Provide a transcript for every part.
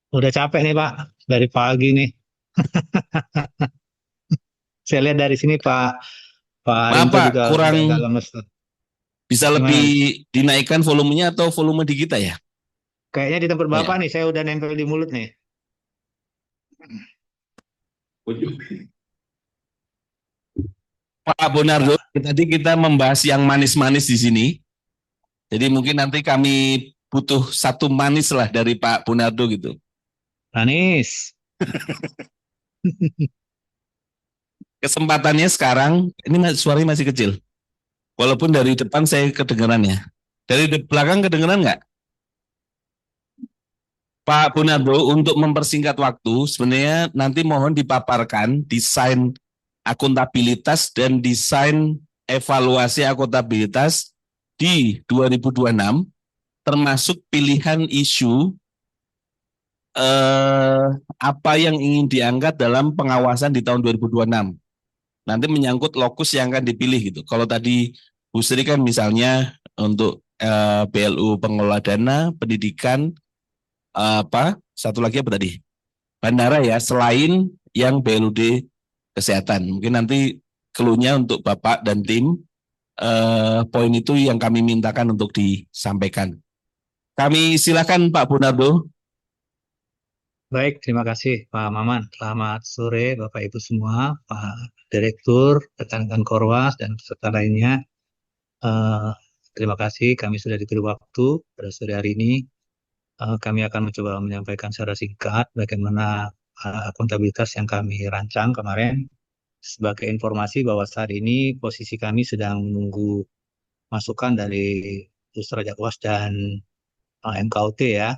Udah capek nih Pak, dari pagi nih. Saya lihat dari sini Pak Maaf Rinto Pak, juga udah kurang agak lemes tuh. bisa Gimana lebih nih? dinaikkan volumenya atau volume di kita ya? Kayaknya di tempat Oh Bapak ya. nih, saya udah nempel di mulut nih. Pak Bonardo, Pak tadi kita membahas yang manis-manis di sini. Jadi mungkin nanti kami butuh satu manis lah dari Pak Bonardo gitu. Anies. Kesempatannya sekarang, ini suaranya masih kecil. Walaupun dari depan saya kedengeran ya. Dari belakang kedengeran nggak? Pak Bonardo, untuk mempersingkat waktu, sebenarnya nanti mohon dipaparkan desain akuntabilitas dan desain evaluasi akuntabilitas di 2026, termasuk pilihan isu eh, apa yang ingin diangkat dalam pengawasan di tahun 2026. Nanti menyangkut lokus yang akan dipilih gitu. Kalau tadi Bu Sri kan misalnya untuk BLU pengelola dana, pendidikan, apa satu lagi apa tadi? Bandara ya, selain yang BLUD kesehatan. Mungkin nanti keluhnya untuk Bapak dan tim, poin itu yang kami mintakan untuk disampaikan. Kami silakan Pak Bunardo. Baik, terima kasih Pak Maman. Selamat sore Bapak Ibu semua, Pak Direktur, rekan-rekan Korwas, dan peserta lainnya. Eh, Terima kasih kami sudah diberi waktu pada sore hari ini. Kami akan mencoba menyampaikan secara singkat bagaimana akuntabilitas yang kami rancang kemarin. Sebagai informasi bahwa saat ini posisi kami sedang menunggu masukan dari Pusra Jakwas dan MKUT ya.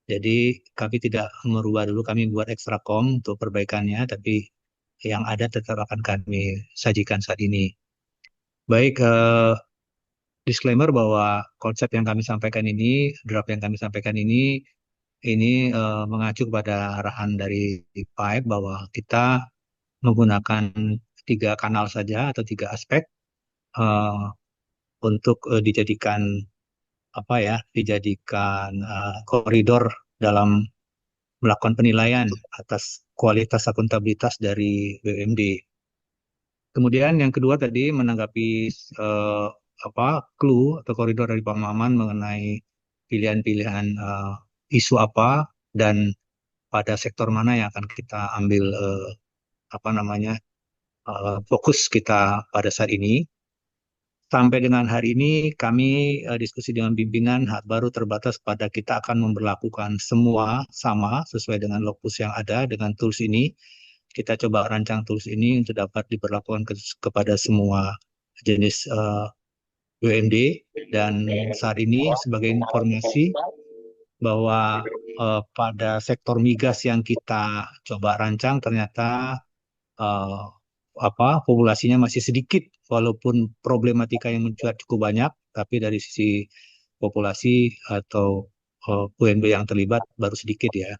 Jadi kami tidak merubah dulu, kami buat ekstra kom untuk perbaikannya, tapi yang ada tetap akan kami sajikan saat ini. Baik, disclaimer bahwa konsep yang kami sampaikan ini, draft yang kami sampaikan ini mengacu pada arahan dari PAEB bahwa kita menggunakan tiga kanal saja atau tiga aspek eh, untuk dijadikan apa ya, dijadikan koridor dalam melakukan penilaian atas kualitas akuntabilitas dari BUMD. Kemudian yang kedua tadi menanggapi eh, apa clue atau koridor dari Pak Maman mengenai pilihan-pilihan isu apa dan pada sektor mana yang akan kita ambil apa namanya fokus kita pada saat ini. Sampai dengan hari ini kami diskusi dengan pimpinan baru terbatas pada kita akan memberlakukan semua sama sesuai dengan lokus yang ada dengan tools ini. Kita coba rancang tools ini untuk dapat diberlakukan kepada semua jenis BUMD. Dan saat ini sebagai informasi bahwa pada sektor migas yang kita coba rancang ternyata eh, populasinya masih sedikit walaupun problematika yang mencuat cukup banyak, tapi dari sisi populasi atau UMB yang terlibat baru sedikit ya.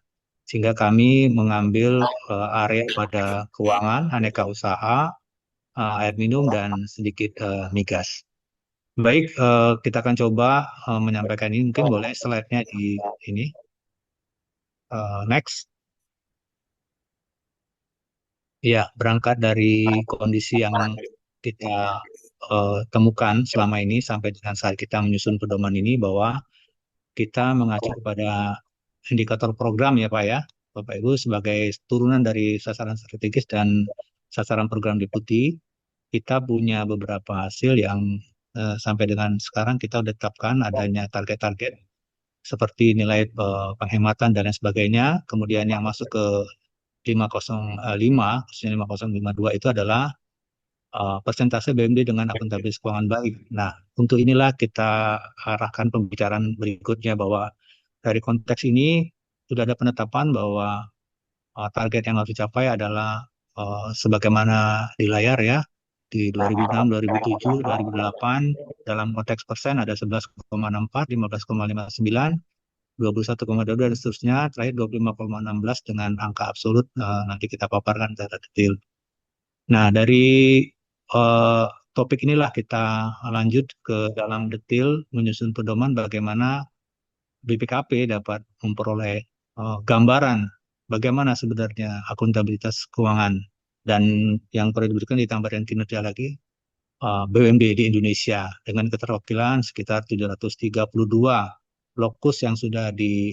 Sehingga kami mengambil area pada keuangan, aneka usaha, air minum dan sedikit migas. Baik, kita akan coba menyampaikan ini. Mungkin boleh slide-nya di ini. Next. Ya, berangkat dari kondisi yang kita temukan selama ini sampai dengan saat kita menyusun pedoman ini bahwa kita mengacu kepada indikator program ya Pak ya, Bapak Ibu sebagai turunan dari sasaran strategis dan sasaran program deputi, kita punya beberapa hasil yang sampai dengan sekarang kita sudah tetapkan adanya target-target seperti nilai penghematan dan lain sebagainya. Kemudian yang masuk ke 505, khususnya 5052 itu adalah persentase BMD dengan akuntabilitas keuangan baik. Nah, untuk inilah kita arahkan pembicaraan berikutnya bahwa dari konteks ini sudah ada penetapan bahwa target yang harus dicapai adalah sebagaimana di layar ya, di 2006, 2007, 2008, dalam konteks persen ada 11,64, 15,59, 21,22 dan seterusnya, terakhir 25,16 dengan angka absolut nanti kita paparkan secara detail. Nah, dari eh, topik inilah kita lanjut ke dalam detail menyusun pedoman bagaimana BPKP dapat memperoleh gambaran bagaimana sebenarnya akuntabilitas keuangan. Dan yang perlu diberikan ditambahkan kinerja lagi BUMD di Indonesia dengan keterwakilan sekitar 732 lokus yang sudah di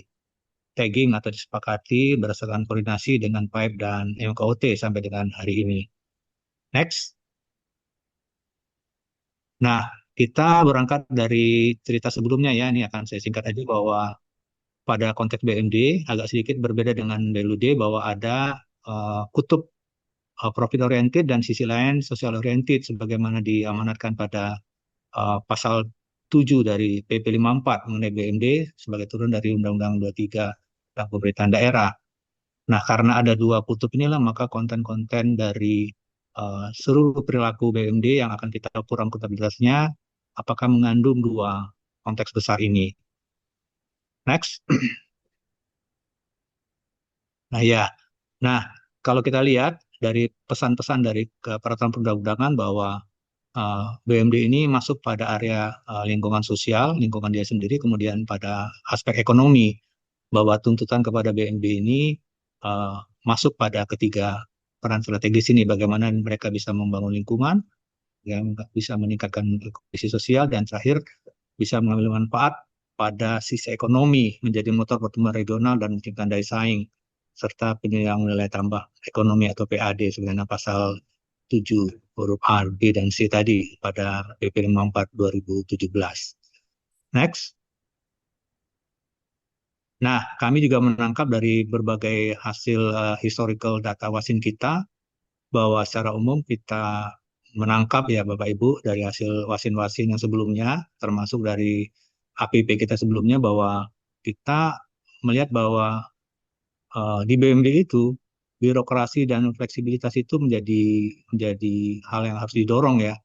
tagging atau disepakati berdasarkan koordinasi dengan PAIP dan MKOT sampai dengan hari ini. Next. Nah, kita berangkat dari cerita sebelumnya ya, ini akan saya singkat aja bahwa pada konteks BMD agak sedikit berbeda dengan BLUD bahwa ada kutub profit oriented dan sisi lain social oriented sebagaimana diamanatkan pada pasal 7 dari PP 54 mengenai BMD sebagai turun dari Undang-Undang 23 tentang pemerintahan daerah. Nah, karena ada dua kutub inilah maka konten-konten dari seluruh perilaku BMD yang akan kita ukur akuntabilitasnya apakah mengandung dua konteks besar ini. Next. Nah ya, nah kalau kita lihat dari pesan-pesan dari peraturan perundang-undangan bahwa BMD ini masuk pada area lingkungan sosial, lingkungan dia sendiri, kemudian pada aspek ekonomi, bahwa tuntutan kepada BMD ini uh, masuk pada ketiga peran strategis ini, bagaimana mereka bisa membangun lingkungan, yang bisa meningkatkan kohesi sosial, dan terakhir bisa mengambil manfaat pada sisi ekonomi, menjadi motor pertumbuhan regional dan menciptakan daya saing, serta penyediaan nilai tambah ekonomi atau PAD sebenarnya pasal 7 huruf A, B, dan C tadi pada PP 54 2017. Next. Nah, kami juga menangkap dari berbagai hasil historical data wasin kita bahwa secara umum kita menangkap ya Bapak Ibu dari hasil wasin-wasin yang sebelumnya, termasuk dari APP kita sebelumnya bahwa kita melihat bahwa di BMD itu birokrasi dan fleksibilitas itu menjadi hal yang harus didorong ya,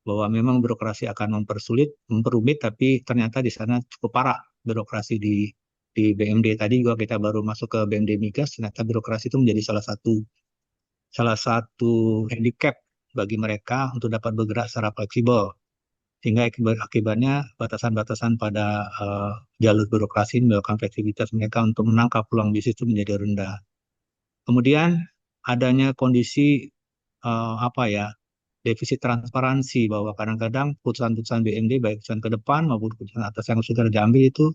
bahwa memang birokrasi akan mempersulit, memperumit, tapi ternyata di sana cukup parah birokrasi di BMD. Tadi juga kita baru masuk ke BMD Migas, ternyata birokrasi itu menjadi salah satu handicap bagi mereka untuk dapat bergerak secara fleksibel. Sehingga akibatnya batasan-batasan pada jalur birokrasi melakukan fleksibilitas mereka untuk menangkap peluang bisnis itu menjadi rendah. Kemudian adanya kondisi apa ya, defisit transparansi bahwa kadang-kadang putusan-putusan BMD baik putusan ke depan maupun putusan atas yang sudah diambil itu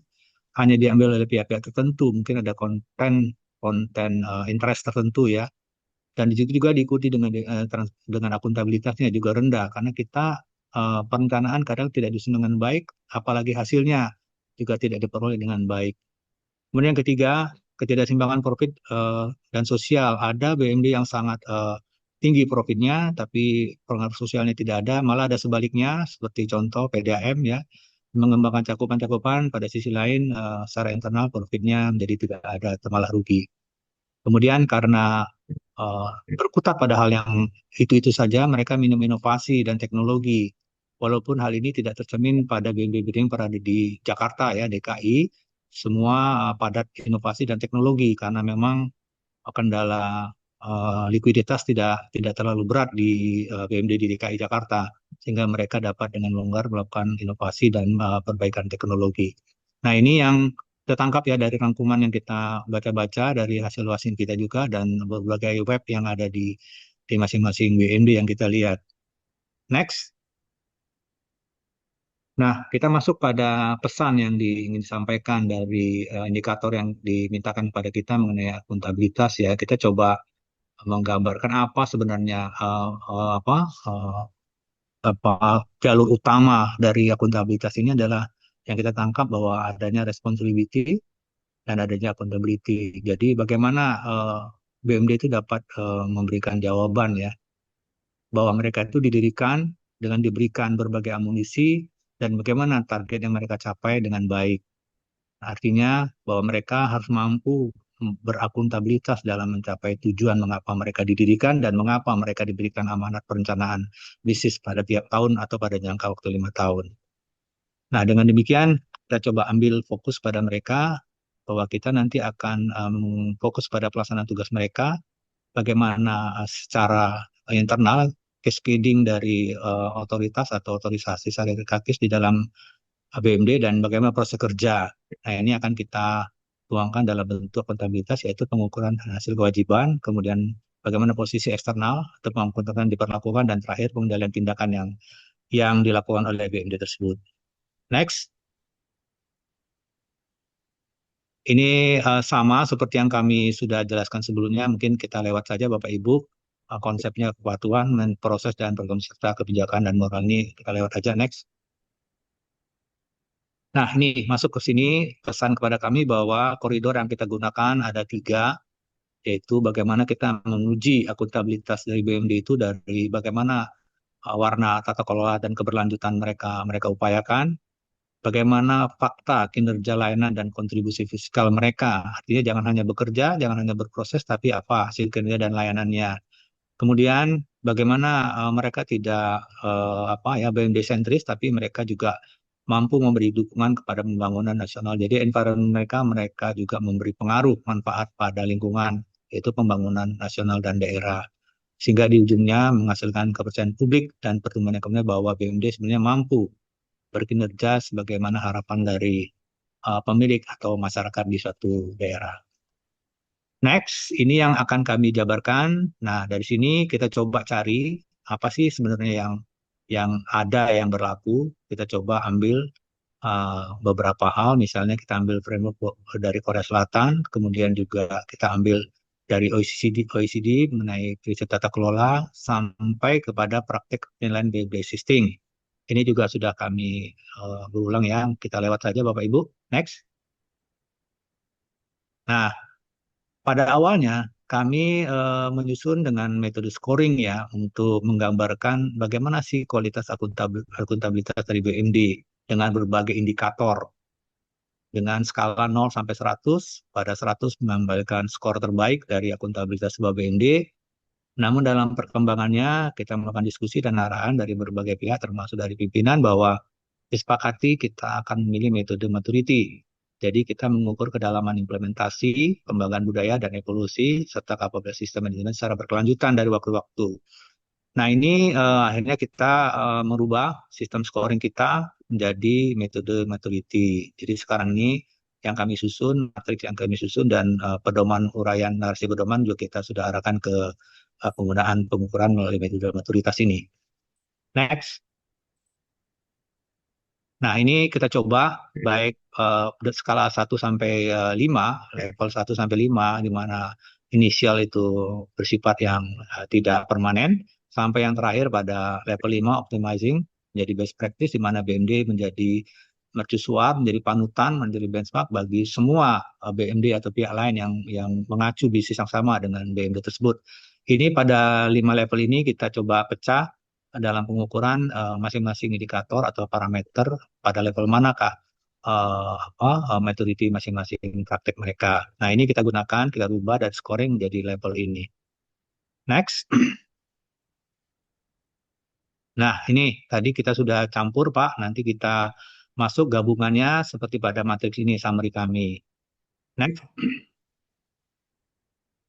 hanya diambil oleh pihak-pihak tertentu, mungkin ada konten konten interest tertentu ya, dan di situ juga diikuti dengan akuntabilitasnya juga rendah karena kita perencanaan kadang tidak disusun dengan baik, apalagi hasilnya juga tidak diperoleh dengan baik. Kemudian yang ketiga, ketidakseimbangan profit dan sosial. Ada BMD yang sangat tinggi profitnya, tapi pengaruh sosialnya tidak ada. Malah ada sebaliknya, seperti contoh PDAM ya, mengembangkan cakupan-cakupan, pada sisi lain secara internal profitnya menjadi tidak ada, malah rugi. Kemudian karena berkutat pada hal yang itu-itu saja, mereka minim inovasi dan teknologi. Walaupun hal ini tidak tercermin pada BMD yang berada di Jakarta ya, DKI, semua padat inovasi dan teknologi karena memang kendala likuiditas tidak terlalu berat di BMD di DKI Jakarta, sehingga mereka dapat dengan longgar melakukan inovasi dan perbaikan teknologi. Nah, ini yang kita tangkap ya dari rangkuman yang kita baca-baca dari hasil wasin kita juga dan berbagai web yang ada di masing-masing BMD yang kita lihat. Next. Nah, kita masuk pada pesan yang ingin disampaikan dari indikator yang dimintakan kepada kita mengenai akuntabilitas ya. Kita coba menggambarkan apa sebenarnya uh, apa jalur utama dari akuntabilitas ini adalah yang kita tangkap bahwa adanya responsibility dan adanya accountability. Jadi bagaimana BMD itu dapat memberikan jawaban ya bahwa mereka itu didirikan dengan diberikan berbagai amunisi dan bagaimana target yang mereka capai dengan baik. Artinya bahwa mereka harus mampu berakuntabilitas dalam mencapai tujuan mengapa mereka didirikan dan mengapa mereka diberikan amanat perencanaan bisnis pada tiap tahun atau pada jangka waktu 5 tahun. Nah, dengan demikian kita coba ambil fokus pada mereka bahwa kita nanti akan fokus pada pelaksanaan tugas mereka, bagaimana secara internal cascading dari otoritas atau otorisasi Sarekat di dalam BMD dan bagaimana proses kerja. Nah, ini akan kita tuangkan dalam bentuk akuntabilitas, yaitu pengukuran hasil kewajiban, kemudian bagaimana posisi eksternal atau pengukuran diperlakukan, dan terakhir pengendalian tindakan yang dilakukan oleh BMD tersebut. Next, ini sama seperti yang kami sudah jelaskan sebelumnya. Mungkin kita lewat saja, Bapak Ibu. Konsepnya kepatuhan, proses dan program serta kebijakan dan moral ini kita lewat aja. Next. Nah, ini masuk ke sini pesan kepada kami bahwa koridor yang kita gunakan ada tiga, yaitu bagaimana kita menguji akuntabilitas dari BMD itu dari bagaimana warna tata kelola dan keberlanjutan mereka mereka upayakan, bagaimana fakta kinerja layanan dan kontribusi fiskal mereka. Artinya jangan hanya bekerja, jangan hanya berproses, tapi apa hasil kinerja dan layanannya. Kemudian bagaimana mereka tidak apa ya BMD sentris, tapi mereka juga mampu memberi dukungan kepada pembangunan nasional. Jadi environment mereka juga memberi pengaruh manfaat pada lingkungan, yaitu pembangunan nasional dan daerah. Sehingga di ujungnya menghasilkan kepercayaan publik dan pertumbuhan ekonomi bahwa BMD sebenarnya mampu berkinerja sebagaimana harapan dari pemilik atau masyarakat di suatu daerah. Next, ini yang akan kami jabarkan. Nah, dari sini kita coba cari apa sih sebenarnya yang ada yang berlaku. Kita coba ambil beberapa hal, misalnya kita ambil framework dari Korea Selatan, kemudian juga kita ambil dari OECD mengenai prinsip tata kelola sampai kepada praktek penilaian BB existing. Ini juga sudah kami berulang ya. Kita lewat saja Bapak Ibu. Next. Nah, pada awalnya kami menyusun dengan metode scoring ya untuk menggambarkan bagaimana sih kualitas akuntabilitas dari BMD dengan berbagai indikator dengan skala 0 sampai 100, pada 100 mengembalikan skor terbaik dari akuntabilitas sebuah BMD. Namun dalam perkembangannya kita melakukan diskusi dan arahan dari berbagai pihak termasuk dari pimpinan bahwa disepakati kita akan memilih metode maturity. Jadi kita mengukur kedalaman implementasi, pengembangan budaya dan evolusi serta kapabilitas sistem manajemen secara berkelanjutan dari waktu ke waktu. Nah, ini akhirnya kita merubah sistem scoring kita menjadi metode maturity. Jadi sekarang ini yang kami susun, matriks yang kami susun dan pedoman uraian narasi pedoman juga kita sudah arahkan ke penggunaan pengukuran melalui metode maturitas ini. Next. Nah, ini kita coba baik skala 1 sampai 5, level 1 sampai 5, di mana inisial itu bersifat yang tidak permanen, sampai yang terakhir pada level 5 optimizing, menjadi best practice, di mana BMD menjadi mercusuar, menjadi panutan, menjadi benchmark bagi semua BMD atau pihak lain yang mengacu bisnis yang sama dengan BMD tersebut. Ini pada 5 level ini kita coba pecah dalam pengukuran masing-masing indikator atau parameter pada level manakah maturity masing-masing praktek mereka. Nah, ini kita gunakan, kita rubah dan scoring menjadi level ini. Next. Nah, ini tadi kita sudah campur, Pak. Nanti kita masuk gabungannya seperti pada matriks ini, summary kami. Next.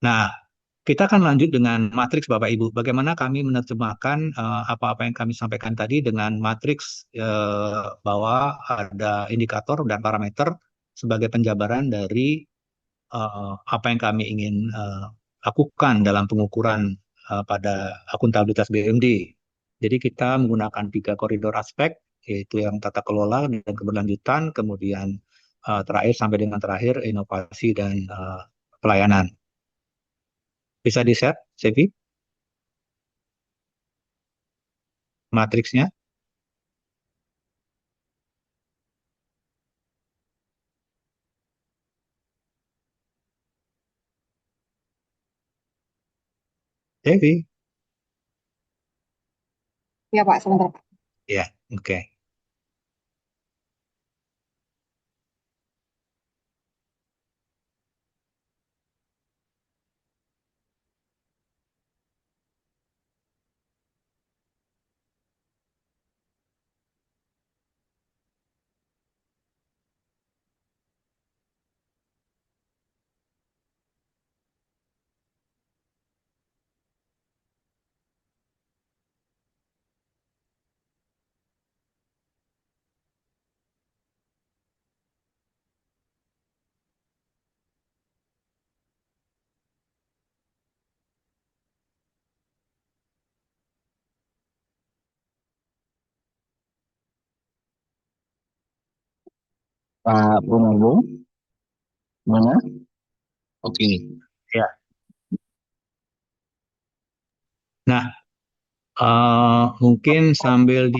Nah, kita akan lanjut dengan matriks Bapak Ibu. Bagaimana kami menerjemahkan apa-apa yang kami sampaikan tadi dengan matriks bahwa ada indikator dan parameter sebagai penjabaran dari apa yang kami ingin lakukan dalam pengukuran pada akuntabilitas BMD. Jadi kita menggunakan 3 koridor aspek, yaitu yang tata kelola dan keberlanjutan, kemudian terakhir sampai dengan terakhir inovasi dan pelayanan. Bisa di-share, Sevi, matriksnya? Sevi? Ya Pak, sebentar Pak. Ya, oke. Pak Purnomo, mana? Oke. Ya. Nah, mungkin sambil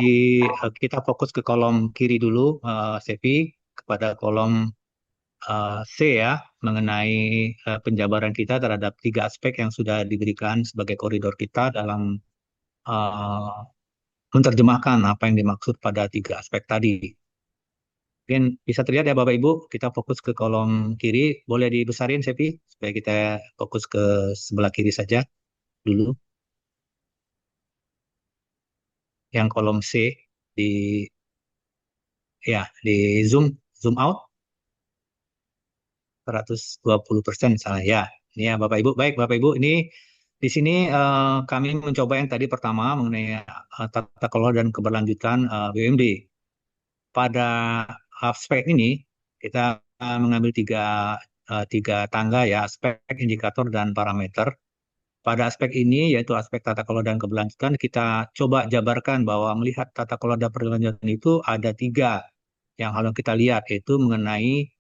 kita fokus ke kolom kiri dulu, Sevi, kepada kolom C ya, mengenai penjabaran kita terhadap tiga aspek yang sudah diberikan sebagai koridor kita dalam eh, menerjemahkan apa yang dimaksud pada tiga aspek tadi. Mungkin bisa terlihat ya Bapak Ibu, kita fokus ke kolom kiri, boleh dibesarin Sevi, supaya kita fokus ke sebelah kiri saja dulu, yang kolom C di di zoom zoom out 120% misalnya ya. Ini ya Bapak Ibu. Baik Bapak Ibu, ini di sini kami mencoba yang tadi pertama mengenai tata kelola dan keberlanjutan BUMD. Pada aspek ini kita mengambil tiga tangga ya, aspek, indikator, dan parameter. Pada aspek ini, yaitu aspek tata kelola dan keberlanjutan, kita coba jabarkan bahwa melihat tata kelola dan keberlanjutan itu ada tiga yang harus kita lihat, yaitu mengenai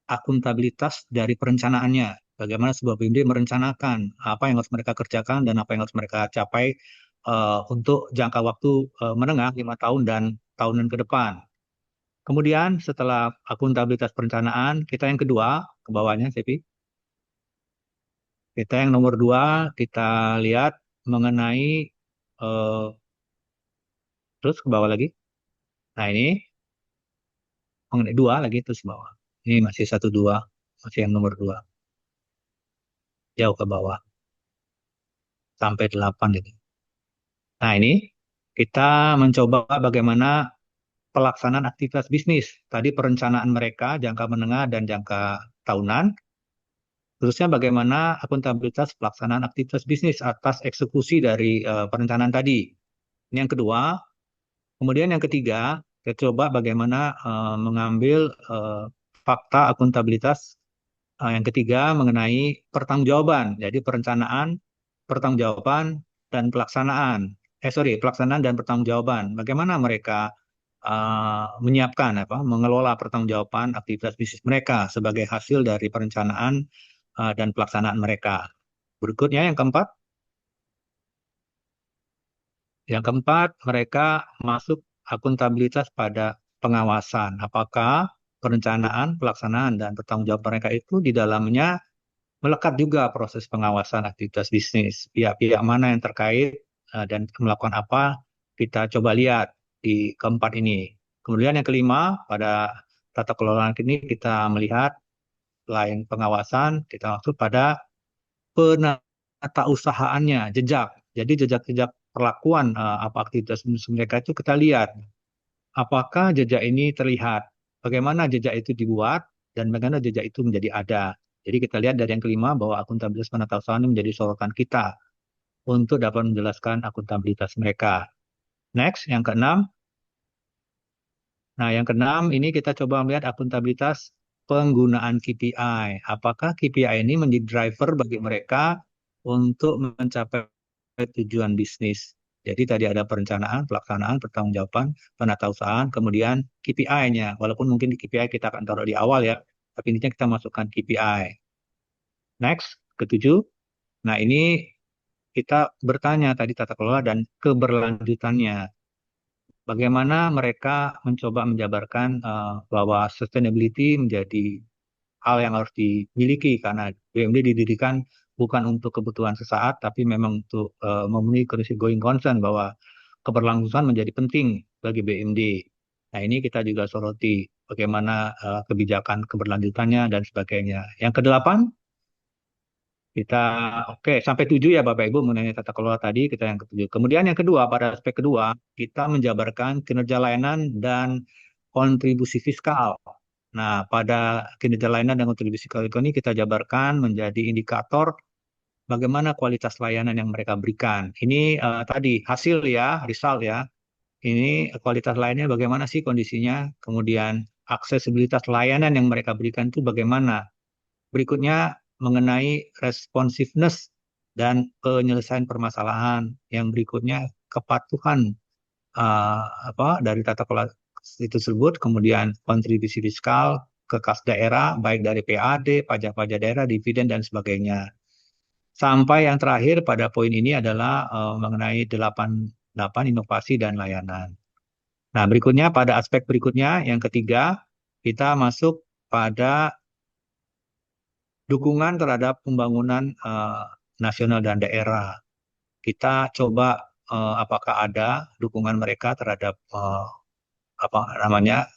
akuntabilitas dari perencanaannya. Bagaimana sebuah BUMD merencanakan apa yang harus mereka kerjakan dan apa yang harus mereka capai untuk jangka waktu menengah 5 tahun dan tahunan ke depan. Kemudian setelah akuntabilitas perencanaan, kita yang kedua, ke bawahnya, Sepi. Kita yang nomor dua, kita lihat mengenai, eh, terus ke bawah lagi. Nah ini, mengenai dua lagi, terus ke bawah. Ini masih satu dua, masih yang nomor dua. Jauh ke bawah, sampai delapan gitu. Nah ini, kita mencoba bagaimana pelaksanaan aktivitas bisnis. Tadi perencanaan mereka, jangka menengah dan jangka tahunan. Terusnya bagaimana akuntabilitas pelaksanaan aktivitas bisnis atas eksekusi dari perencanaan tadi. Ini yang kedua. Kemudian yang ketiga, kita coba bagaimana mengambil fakta akuntabilitas yang ketiga mengenai pertanggungjawaban. Jadi perencanaan, pertanggungjawaban, dan pelaksanaan. Pelaksanaan dan pertanggungjawaban. Bagaimana mereka menyiapkan mengelola pertanggungjawaban aktivitas bisnis mereka sebagai hasil dari perencanaan dan pelaksanaan mereka. Berikutnya yang keempat, mereka masuk akuntabilitas pada pengawasan. Apakah perencanaan, pelaksanaan, dan pertanggungjawaban mereka itu di dalamnya melekat juga proses pengawasan aktivitas bisnis. Pihak-pihak mana yang terkait dan melakukan apa, kita coba lihat di keempat ini. Kemudian yang kelima, pada tata kelola ini kita melihat selain pengawasan, kita maksud pada penatausahaannya, jejak. Jadi jejak-jejak perlakuan apa aktivitas bisnis mereka itu kita lihat. Apakah jejak ini terlihat? Bagaimana jejak itu dibuat dan bagaimana jejak itu menjadi ada? Jadi kita lihat dari yang kelima bahwa akuntabilitas penatausahaan ini menjadi sorotan kita untuk dapat menjelaskan akuntabilitas mereka. Next, yang keenam. Nah, yang keenam ini kita coba melihat akuntabilitas penggunaan KPI. Apakah KPI ini menjadi driver bagi mereka untuk mencapai tujuan bisnis? Jadi tadi ada perencanaan, pelaksanaan, pertanggungjawaban, penatausahaan, kemudian KPI-nya. Walaupun mungkin di KPI kita akan taruh di awal ya, tapi intinya kita masukkan KPI. Next, ketujuh. Nah, ini kita bertanya tadi tata kelola dan keberlanjutannya. Bagaimana mereka mencoba menjabarkan bahwa sustainability menjadi hal yang harus dimiliki karena BUMD didirikan bukan untuk kebutuhan sesaat, tapi memang untuk memenuhi kondisi going concern bahwa keberlangsungan menjadi penting bagi BUMD. Nah ini kita juga soroti bagaimana kebijakan keberlanjutannya dan sebagainya. Yang kedelapan, kita oke sampai tujuh ya Bapak Ibu mengenai tata kelola tadi kita yang ketujuh. Kemudian yang kedua pada aspek kedua kita menjabarkan kinerja layanan dan kontribusi fiskal. Nah pada kinerja layanan dan kontribusi fiskal ini kita jabarkan menjadi indikator bagaimana kualitas layanan yang mereka berikan. Ini tadi hasil ya, result ya. Ini kualitas layanannya bagaimana sih kondisinya. Kemudian aksesibilitas layanan yang mereka berikan itu bagaimana. Berikutnya mengenai responsiveness dan penyelesaian permasalahan. Yang berikutnya kepatuhan dari tata kelola itu tersebut, kemudian kontribusi fiskal, ke kas daerah, baik dari PAD, pajak-pajak daerah, dividen, dan sebagainya. Sampai yang terakhir pada poin ini adalah mengenai 8 inovasi dan layanan. Nah, berikutnya pada aspek berikutnya, yang ketiga, kita masuk pada dukungan terhadap pembangunan nasional dan daerah. Kita coba apakah ada dukungan mereka terhadap apa namanya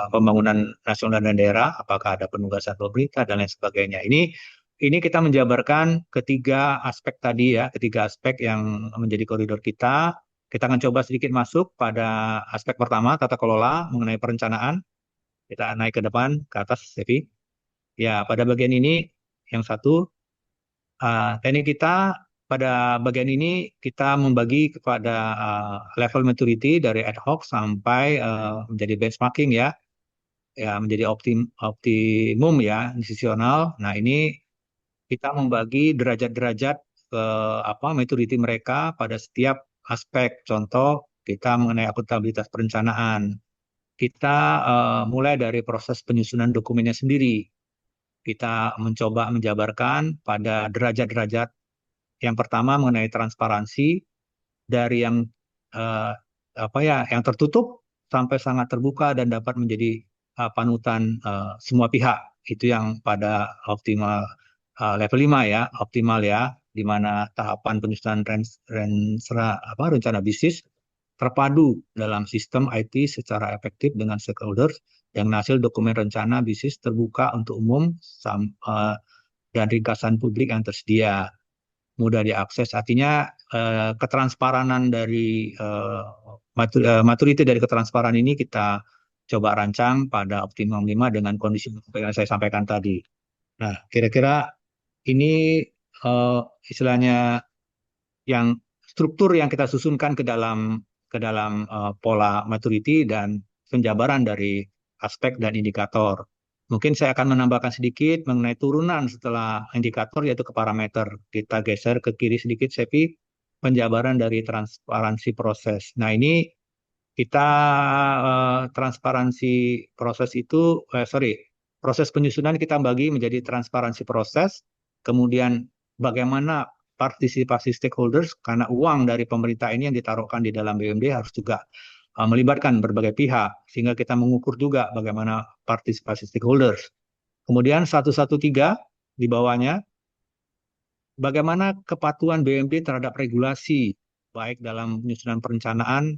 pembangunan nasional dan daerah, apakah ada penugasan pemerintah dan lain sebagainya. Ini kita menjabarkan ketiga aspek tadi ya, ketiga aspek yang menjadi koridor kita. Kita akan coba sedikit masuk pada aspek pertama, tata kelola mengenai perencanaan. Kita naik ke depan, ke atas, Sevi. Ya, pada bagian ini, yang satu, teknik kita pada bagian ini kita membagi kepada level maturity dari ad hoc sampai menjadi benchmarking ya, ya menjadi optimum ya, decisional. Nah, ini kita membagi derajat-derajat ke apa maturity mereka pada setiap aspek. Contoh, kita mengenai akuntabilitas perencanaan. Kita mulai dari proses penyusunan dokumennya sendiri. Kita mencoba menjabarkan pada derajat-derajat. Yang pertama mengenai transparansi dari yang eh, apa ya, yang tertutup sampai sangat terbuka dan dapat menjadi panutan semua pihak. Itu yang pada optimal level 5 ya, optimal ya, di mana tahapan penyusunan rencana bisnis terpadu dalam sistem IT secara efektif dengan stakeholders yang hasil dokumen rencana bisnis terbuka untuk umum dan ringkasan publik yang tersedia, mudah diakses. Artinya ketransparanan dari maturity dari ketransparan ini kita coba rancang pada optimum 5 dengan kondisi yang saya sampaikan tadi. Nah, kira-kira ini eh, istilahnya yang struktur yang kita susunkan ke dalam pola maturity dan penjabaran dari aspek dan indikator. Mungkin saya akan menambahkan sedikit mengenai turunan setelah indikator yaitu ke parameter. Kita geser ke kiri sedikit, Sepi, penjabaran dari transparansi proses. Nah, ini kita transparansi proses itu, proses penyusunan kita bagi menjadi transparansi proses, kemudian bagaimana partisipasi stakeholders, karena uang dari pemerintah ini yang ditaruhkan di dalam BUMD harus juga melibatkan berbagai pihak, sehingga kita mengukur juga bagaimana partisipasi stakeholders. Kemudian 113 di bawahnya, bagaimana kepatuhan BUMD terhadap regulasi, baik dalam penyusunan perencanaan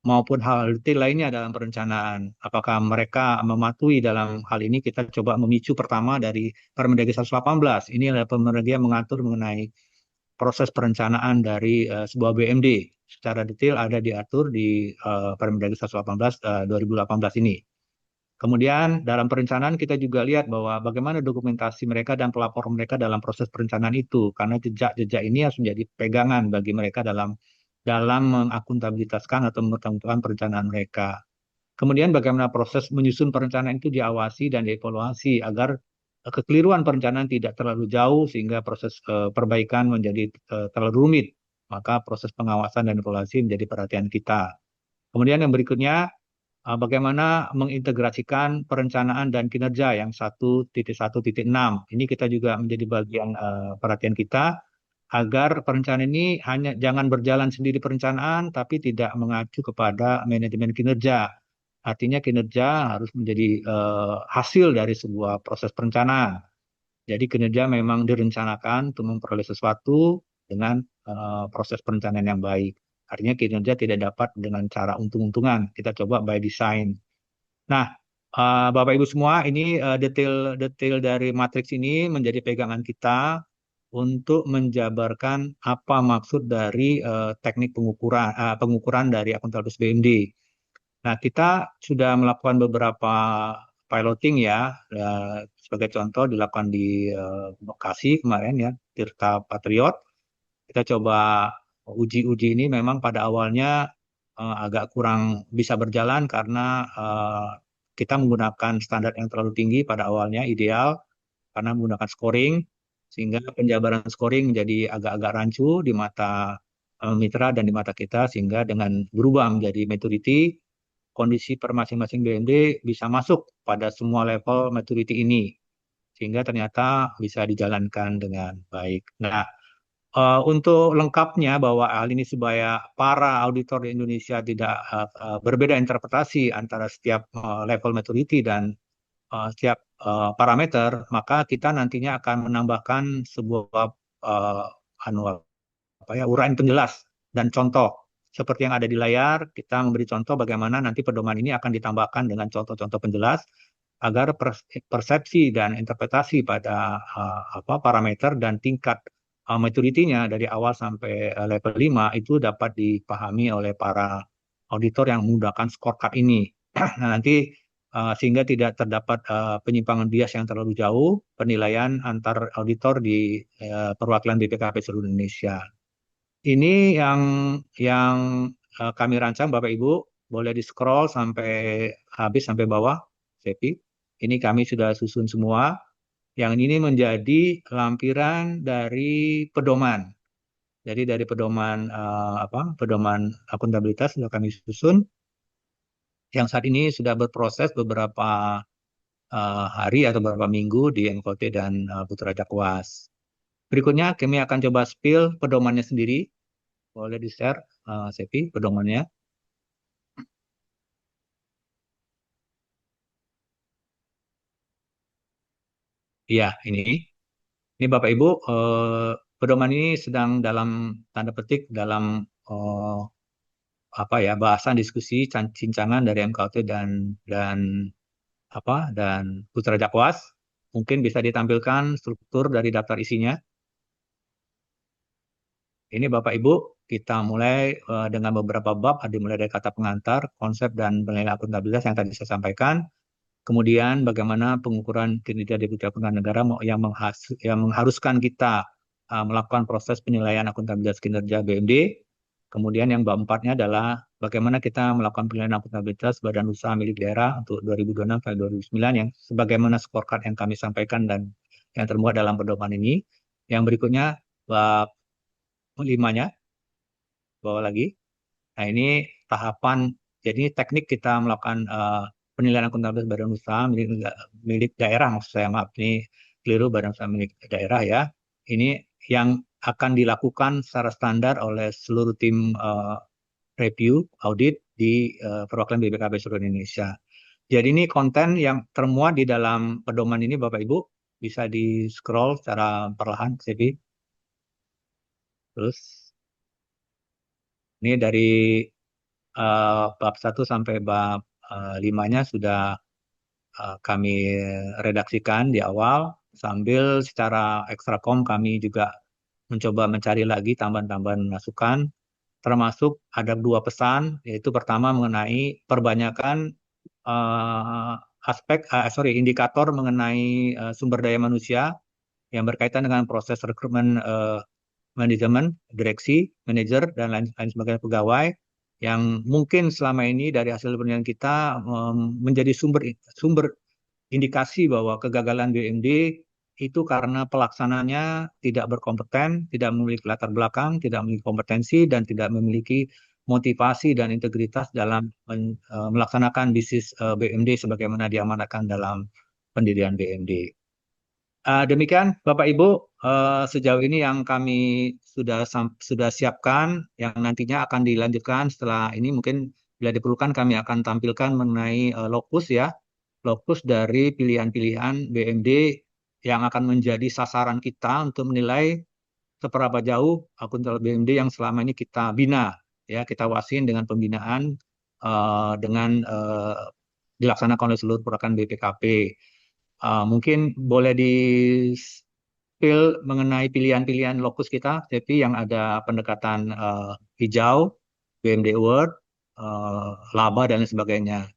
maupun hal detail lainnya dalam perencanaan. Apakah mereka mematuhi dalam hal ini? Kita coba memicu pertama dari Permendagri 118. Ini adalah Permendagri yang mengatur mengenai proses perencanaan dari sebuah BMD. Secara detail ada diatur di Permendagri 118 2018 ini. Kemudian dalam perencanaan kita juga lihat bahwa bagaimana dokumentasi mereka dan pelapor mereka dalam proses perencanaan itu, karena jejak-jejak ini harus menjadi pegangan bagi mereka dalam mengakuntabilitaskan atau mempertanggungjawabkan perencanaan mereka. Kemudian bagaimana proses menyusun perencanaan itu diawasi dan dievaluasi agar kekeliruan perencanaan tidak terlalu jauh sehingga proses perbaikan menjadi terlalu rumit. Maka proses pengawasan dan evaluasi menjadi perhatian kita. Kemudian yang berikutnya, bagaimana mengintegrasikan perencanaan dan kinerja yang 1.1.6. Ini kita juga menjadi bagian perhatian kita agar perencanaan ini hanya jangan berjalan sendiri perencanaan, tapi tidak mengacu kepada manajemen kinerja. Artinya kinerja harus menjadi hasil dari sebuah proses perencanaan. Jadi kinerja memang direncanakan untuk memperoleh sesuatu dengan proses perencanaan yang baik. Artinya kinerja tidak dapat dengan cara untung-untungan. Kita coba by design. Nah, Bapak Ibu semua, ini detail-detail dari matriks ini menjadi pegangan kita untuk menjabarkan apa maksud dari teknik pengukuran dari akuntabilitas BMD. Nah, kita sudah melakukan beberapa piloting ya, sebagai contoh dilakukan di Bekasi kemarin ya, Tirta Patriot. Kita coba uji-uji ini memang pada awalnya agak kurang bisa berjalan karena kita menggunakan standar yang terlalu tinggi pada awalnya, ideal karena menggunakan scoring, sehingga penjabaran scoring menjadi agak-agak rancu di mata mitra dan di mata kita, sehingga dengan berubah menjadi maturity, kondisi per masing-masing BMD bisa masuk pada semua level maturity ini, sehingga ternyata bisa dijalankan dengan baik. Nah, untuk lengkapnya bahwa hal ini supaya para auditor di Indonesia tidak berbeda interpretasi antara setiap level maturity dan setiap parameter, maka kita nantinya akan menambahkan sebuah uh, anu apa ya uraian penjelas dan contoh seperti yang ada di layar. Kita memberi contoh bagaimana nanti pedoman ini akan ditambahkan dengan contoh-contoh penjelas agar persepsi dan interpretasi pada parameter dan tingkat maturity-nya dari awal sampai level 5 itu dapat dipahami oleh para auditor yang menggunakan scorecard ini. Nah, nanti sehingga tidak terdapat penyimpangan bias yang terlalu jauh penilaian antar auditor di perwakilan BPKP seluruh Indonesia. Ini yang kami rancang, Bapak Ibu, boleh di-scroll sampai habis sampai bawah, Sepi. Ini kami sudah susun semua. Yang ini menjadi lampiran dari pedoman. Jadi dari pedoman pedoman akuntabilitas sudah kami susun. Yang saat ini sudah berproses beberapa hari atau beberapa minggu di MKT dan Putra Jakwas. Berikutnya kami akan coba spill pedomannya sendiri. Boleh di-share, Sepi, pedomannya. Iya, ini Bapak Ibu, pedoman ini sedang dalam tanda petik dalam eh, bahasan diskusi cincangan dari MKT dan dan Putra Jakwas. Mungkin bisa ditampilkan struktur dari daftar isinya. Ini Bapak Ibu, kita mulai dengan beberapa bab, dimulai dari kata pengantar, konsep dan penilaian akuntabilitas yang tadi saya sampaikan. Kemudian bagaimana pengukuran kinerja Deputi Akuntan Negara yang mengharuskan kita melakukan proses penilaian akuntabilitas kinerja BMD. Kemudian yang keempatnya adalah bagaimana kita melakukan penilaian akuntabilitas badan usaha milik daerah untuk 2026 sampai 2009 yang sebagaimana scorecard yang kami sampaikan dan yang termuat dalam pedoman ini. Yang berikutnya bab 5-nya, bawah lagi. Nah, ini tahapan, jadi teknik kita melakukan penilaian akuntabilitas badan usaha milik daerah, maksud saya, maaf, ini keliru, badan usaha milik daerah ya. Ini yang akan dilakukan secara standar oleh seluruh tim review, audit di perwakilan BPKP seluruh Indonesia. Jadi ini konten yang termuat di dalam pedoman ini, Bapak Ibu, bisa di-scroll secara perlahan, Sepi. Terus, ini dari bab 1 sampai bab 5-nya sudah kami redaksikan di awal, sambil secara ekstrakom kami juga mencoba mencari lagi tambahan-tambahan masukan, termasuk ada 2 pesan, yaitu pertama mengenai perbanyakan indikator mengenai sumber daya manusia yang berkaitan dengan proses rekrutmen manajemen, direksi, manajer, dan lain sebagainya pegawai yang mungkin selama ini dari hasil penelitian kita menjadi sumber indikasi bahwa kegagalan BMD itu karena pelaksananya tidak berkompeten, tidak memiliki latar belakang, tidak memiliki kompetensi, dan tidak memiliki motivasi dan integritas dalam melaksanakan bisnis BMD sebagaimana diamanatkan dalam pendirian BMD. Demikian Bapak Ibu, sejauh ini yang kami sudah siapkan, yang nantinya akan dilanjutkan setelah ini mungkin bila diperlukan kami akan tampilkan mengenai lokus ya, lokus dari pilihan-pilihan BMD yang akan menjadi sasaran kita untuk menilai seberapa jauh akuntabel BMD yang selama ini kita bina, ya kita wasin dengan pembinaan dengan dilaksanakan oleh seluruh perwakilan BPKP. Mungkin boleh di spill mengenai pilihan-pilihan lokus kita, tapi yang ada pendekatan hijau, BMD Award, laba, dan lain sebagainya.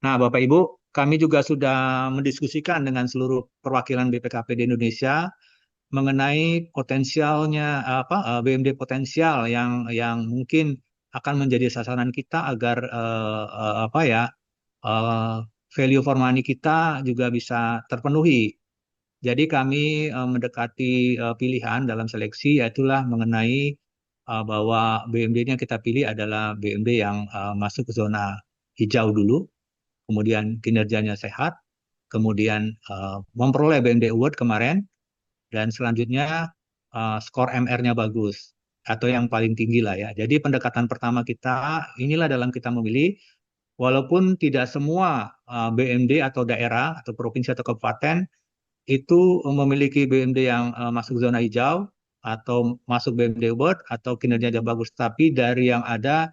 Nah, Bapak Ibu, kami juga sudah mendiskusikan dengan seluruh perwakilan BPKP di Indonesia mengenai potensialnya BMD potensial yang mungkin akan menjadi sasaran kita agar uh, value for money kita juga bisa terpenuhi. Jadi kami mendekati pilihan dalam seleksi, yaitulah mengenai bahwa BMD-nya kita pilih adalah BMD yang masuk ke zona hijau dulu, kemudian kinerjanya sehat, kemudian memperoleh BMD Award kemarin, dan selanjutnya skor MR-nya bagus atau yang paling tinggi lah ya. Jadi pendekatan pertama kita inilah dalam kita memilih, walaupun tidak semua BMD atau daerah atau provinsi atau kabupaten itu memiliki BMD yang masuk zona hijau atau masuk BMD Award atau kinerjanya bagus, tapi dari yang ada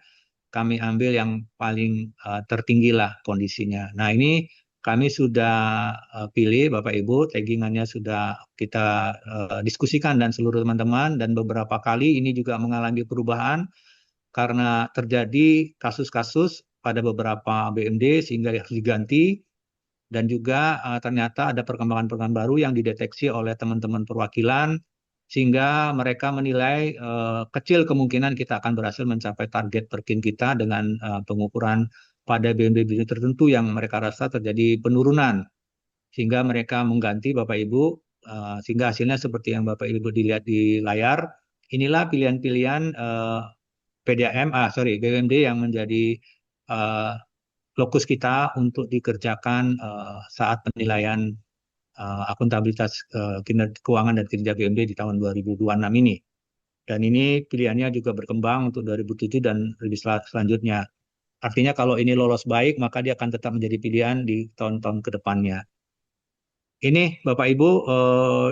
kami ambil yang paling tertinggi lah kondisinya. Nah, ini kami sudah pilih Bapak Ibu, taggingannya sudah kita diskusikan dan seluruh teman-teman, dan beberapa kali ini juga mengalami perubahan karena terjadi kasus-kasus pada beberapa BMD sehingga harus diganti, dan juga ternyata ada perkembangan-perkembangan baru yang dideteksi oleh teman-teman perwakilan sehingga mereka menilai kecil kemungkinan kita akan berhasil mencapai target perkin kita dengan pengukuran pada BMD tertentu yang mereka rasa terjadi penurunan, sehingga mereka mengganti Bapak Ibu, sehingga hasilnya seperti yang Bapak Ibu dilihat di layar. Inilah pilihan-pilihan BMD yang menjadi eh, lokus kita untuk dikerjakan saat penilaian akuntabilitas kinerja keuangan dan kinerja BMD di tahun 2026 ini. Dan ini pilihannya juga berkembang untuk 2007 dan lebih selanjutnya. Artinya kalau ini lolos baik, maka dia akan tetap menjadi pilihan di tahun-tahun ke depannya. Ini Bapak Ibu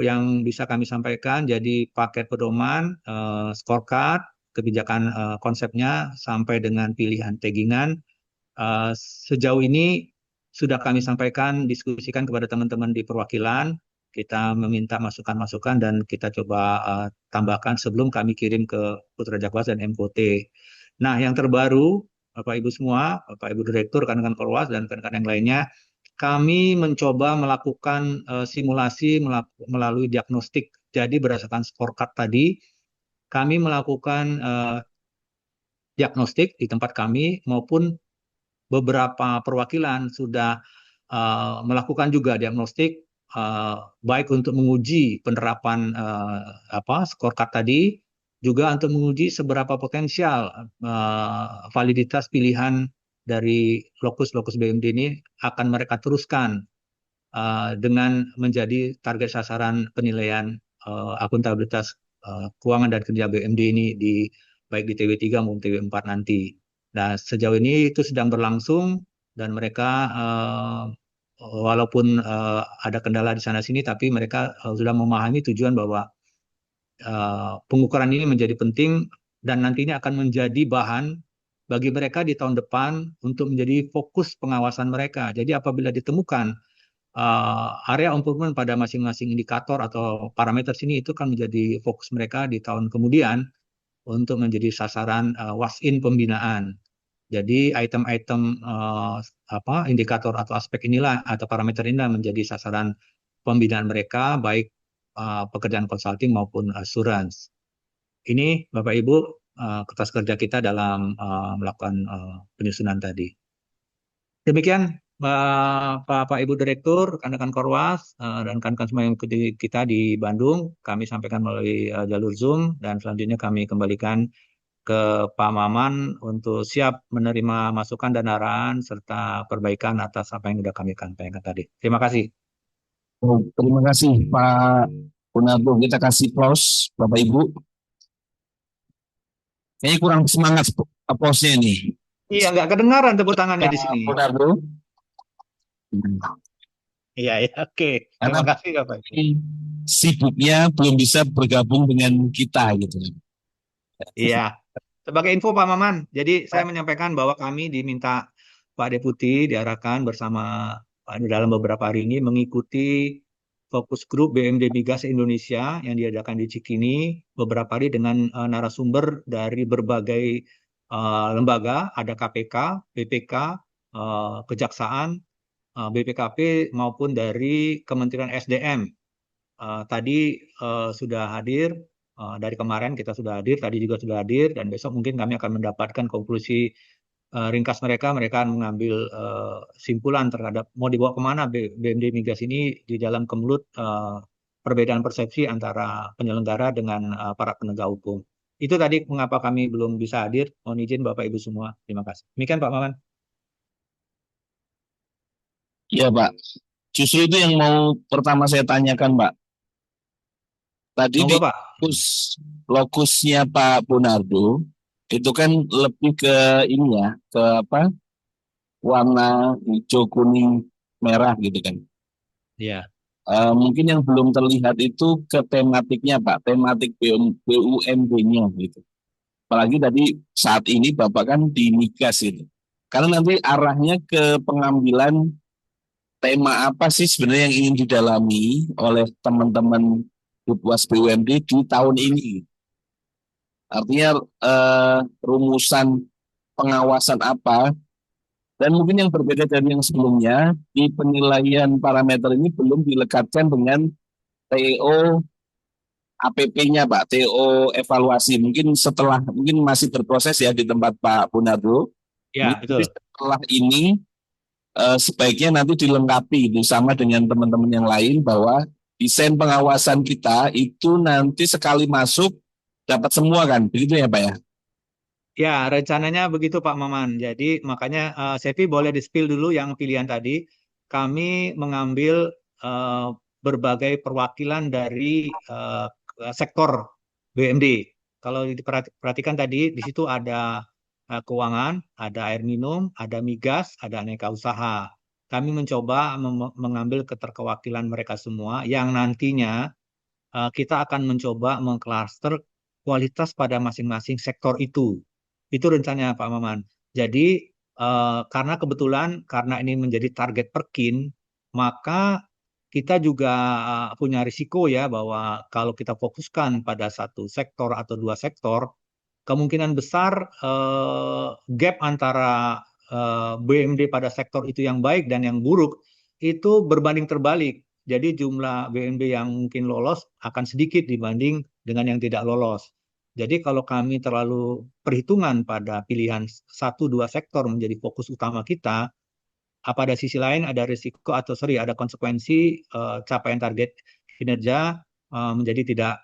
yang bisa kami sampaikan, jadi paket pedoman, scorecard, kebijakan konsepnya, sampai dengan pilihan taggingan. Sejauh ini sudah kami sampaikan, diskusikan kepada teman-teman di perwakilan. Kita meminta masukan-masukan dan kita coba tambahkan sebelum kami kirim ke Putra Jakwas dan MKT. Nah, yang terbaru, Bapak Ibu semua, Bapak Ibu Direktur, rekan-rekan Korwas, dan rekan-rekan yang lainnya, kami mencoba melakukan simulasi melalui diagnostik. Jadi berdasarkan scorecard tadi, kami melakukan diagnostik di tempat kami maupun beberapa perwakilan sudah melakukan juga diagnostik, baik untuk menguji penerapan scorecard tadi, juga untuk menguji seberapa potensial validitas pilihan dari lokus-lokus BMD ini akan mereka teruskan dengan menjadi target sasaran penilaian akuntabilitas keuangan dan kerja BMD ini di baik di TW3 maupun TW4 nanti. Nah, sejauh ini itu sedang berlangsung dan mereka walaupun ada kendala di sana sini, tapi mereka sudah memahami tujuan bahwa pengukuran ini menjadi penting dan nantinya akan menjadi bahan bagi mereka di tahun depan untuk menjadi fokus pengawasan mereka. Jadi apabila ditemukan area improvement pada masing-masing indikator atau parameter sini, itu kan menjadi fokus mereka di tahun kemudian untuk menjadi sasaran was-in pembinaan. Jadi item-item indikator atau aspek inilah atau parameter inilah menjadi sasaran pembinaan mereka, baik pekerjaan consulting maupun assurance. Ini Bapak Ibu kertas kerja kita dalam melakukan penyusunan tadi. Demikian Pak Ibu Direktur, rekan-rekan Korwas, dan rekan-rekan semua yang kita di Bandung, kami sampaikan melalui jalur Zoom, dan selanjutnya kami kembalikan ke Pak Maman untuk siap menerima masukan dan arahan serta perbaikan atas apa yang sudah kami sampaikan tadi. Terima kasih. Oh, terima kasih Pak Punardo. Kita kasih plus Bapak Ibu. Kayaknya kurang semangat aplausnya nih. Iya, nggak kedengaran tepuk tangannya di sini. Punardo. Iya, ya, oke. Karena Terima kasih Bapak Ibu. sibuknya belum bisa bergabung dengan kita gitu. Iya. Sebagai info Pak Maman, jadi saya menyampaikan bahwa kami diminta Pak Deputi diarahkan bersama dalam beberapa hari ini mengikuti fokus grup BMD Migas Indonesia yang diadakan di Cikini beberapa hari dengan narasumber dari berbagai lembaga, ada KPK, BPK, Kejaksaan, BPKP maupun dari Kementerian SDM. Tadi sudah hadir, dari kemarin kita sudah hadir, tadi juga sudah hadir, dan besok mungkin kami akan mendapatkan konklusi ringkas mereka. Mereka akan mengambil simpulan terhadap mau dibawa kemana BMD Migas ini di dalam kemelut perbedaan persepsi antara penyelenggara dengan para penegak hukum. Itu tadi mengapa kami belum bisa hadir. Mohon izin Bapak Ibu semua. Terima kasih. Demikian Pak Maman. Ya Pak, justru itu yang mau pertama saya tanyakan Pak. Tadi di Monggo Pak. lokusnya Pak Bonardo itu kan lebih ke ini ya, ke apa? Warna hijau, kuning, merah gitu kan. Ya, Mungkin yang belum terlihat itu ke tematiknya Pak, tematik BUMD-nya gitu. Apalagi tadi saat ini Bapak kan di migas gitu. Karena nanti arahnya ke pengambilan tema apa sih sebenarnya yang ingin didalami oleh teman-teman Bupwas BUMD di tahun ini. Artinya rumusan pengawasan apa dan mungkin yang berbeda dari yang sebelumnya di penilaian parameter ini belum dilekatkan dengan TO APP-nya Pak, TO evaluasi. Mungkin mungkin masih berproses ya di tempat Pak Bunardo. ya Mungkin betul. setelah ini sebaiknya nanti dilengkapi bersama dengan teman-teman yang lain bahwa desain pengawasan kita itu nanti sekali masuk dapat semua kan, begitu ya Pak ya? Ya, rencananya begitu Pak Maman. Jadi makanya Sevi boleh di-spill dulu yang pilihan tadi. Kami mengambil eh, berbagai perwakilan dari eh, sektor BUMD. Kalau diperhatikan tadi, di situ ada keuangan, ada air minum, ada migas, ada aneka usaha. Kami mencoba mengambil keterwakilan mereka semua yang nantinya kita akan mencoba mengklaster kualitas pada masing-masing sektor itu. Itu rencananya Pak Maman. Jadi karena kebetulan karena ini menjadi target Perkin, maka kita juga punya risiko ya bahwa kalau kita fokuskan pada satu sektor atau dua sektor, kemungkinan besar gap antara BUMD pada sektor itu yang baik dan yang buruk itu berbanding terbalik. Jadi jumlah BUMD yang mungkin lolos akan sedikit dibanding dengan yang tidak lolos. Jadi kalau kami terlalu perhitungan pada pilihan satu dua sektor menjadi fokus utama kita, pada sisi lain ada risiko atau sorry ada konsekuensi capaian target kinerja menjadi tidak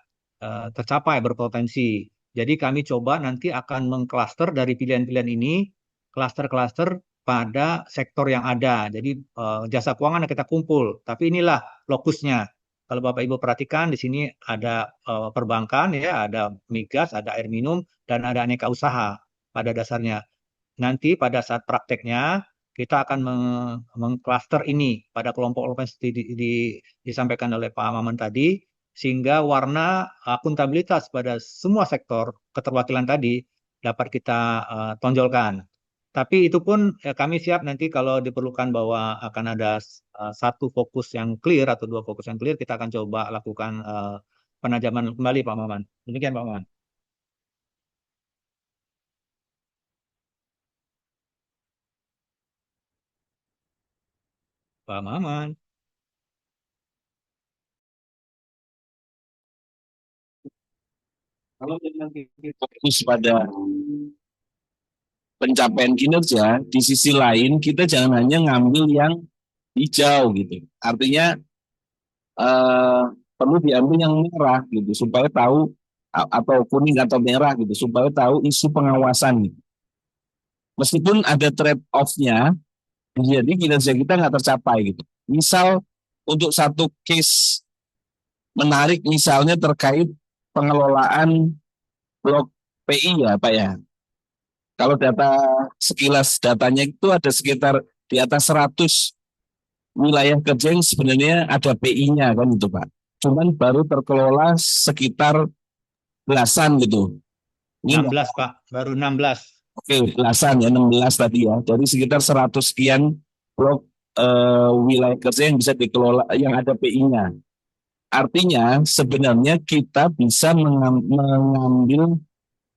tercapai berpotensi. Jadi kami coba nanti akan mengklaster dari pilihan-pilihan ini klaster-klaster pada sektor yang ada. Jadi jasa keuangan yang kita kumpul, tapi inilah lokusnya. Kalau Bapak Ibu perhatikan di sini ada perbankan ya, ada migas, ada air minum dan ada aneka usaha pada dasarnya. Nanti pada saat prakteknya kita akan mengklaster ini pada kelompok-kelompok yang disampaikan oleh Pak Maman tadi, sehingga warna akuntabilitas pada semua sektor keterwakilan tadi dapat kita tonjolkan. Tapi itu pun kami siap nanti kalau diperlukan bahwa akan ada satu fokus yang clear atau dua fokus yang clear, kita akan coba lakukan penajaman kembali Pak Maman. Demikian Pak Maman. Pak Maman. Kalau memang kita fokus pada pencapaian kinerja, di sisi lain kita jangan hanya ngambil yang hijau gitu. Artinya eh, perlu diambil yang merah gitu supaya tahu atau kuning atau merah gitu supaya tahu isu pengawasan gitu. Meskipun ada trade off-nya, jadi kinerja kita nggak tercapai gitu. Misal untuk satu case menarik misalnya terkait pengelolaan blok PI ya Pak ya. Kalau sekilas datanya itu ada sekitar di atas 100 wilayah kerja yang sebenarnya ada PI-nya kan itu Pak. Cuman baru terkelola sekitar belasan gitu. Ini 16 Pak, baru 16. oke belasan ya 16 tadi ya. Dari sekitar 100 sekian blok wilayah kerja yang bisa dikelola yang ada PI-nya. Artinya sebenarnya kita bisa mengambil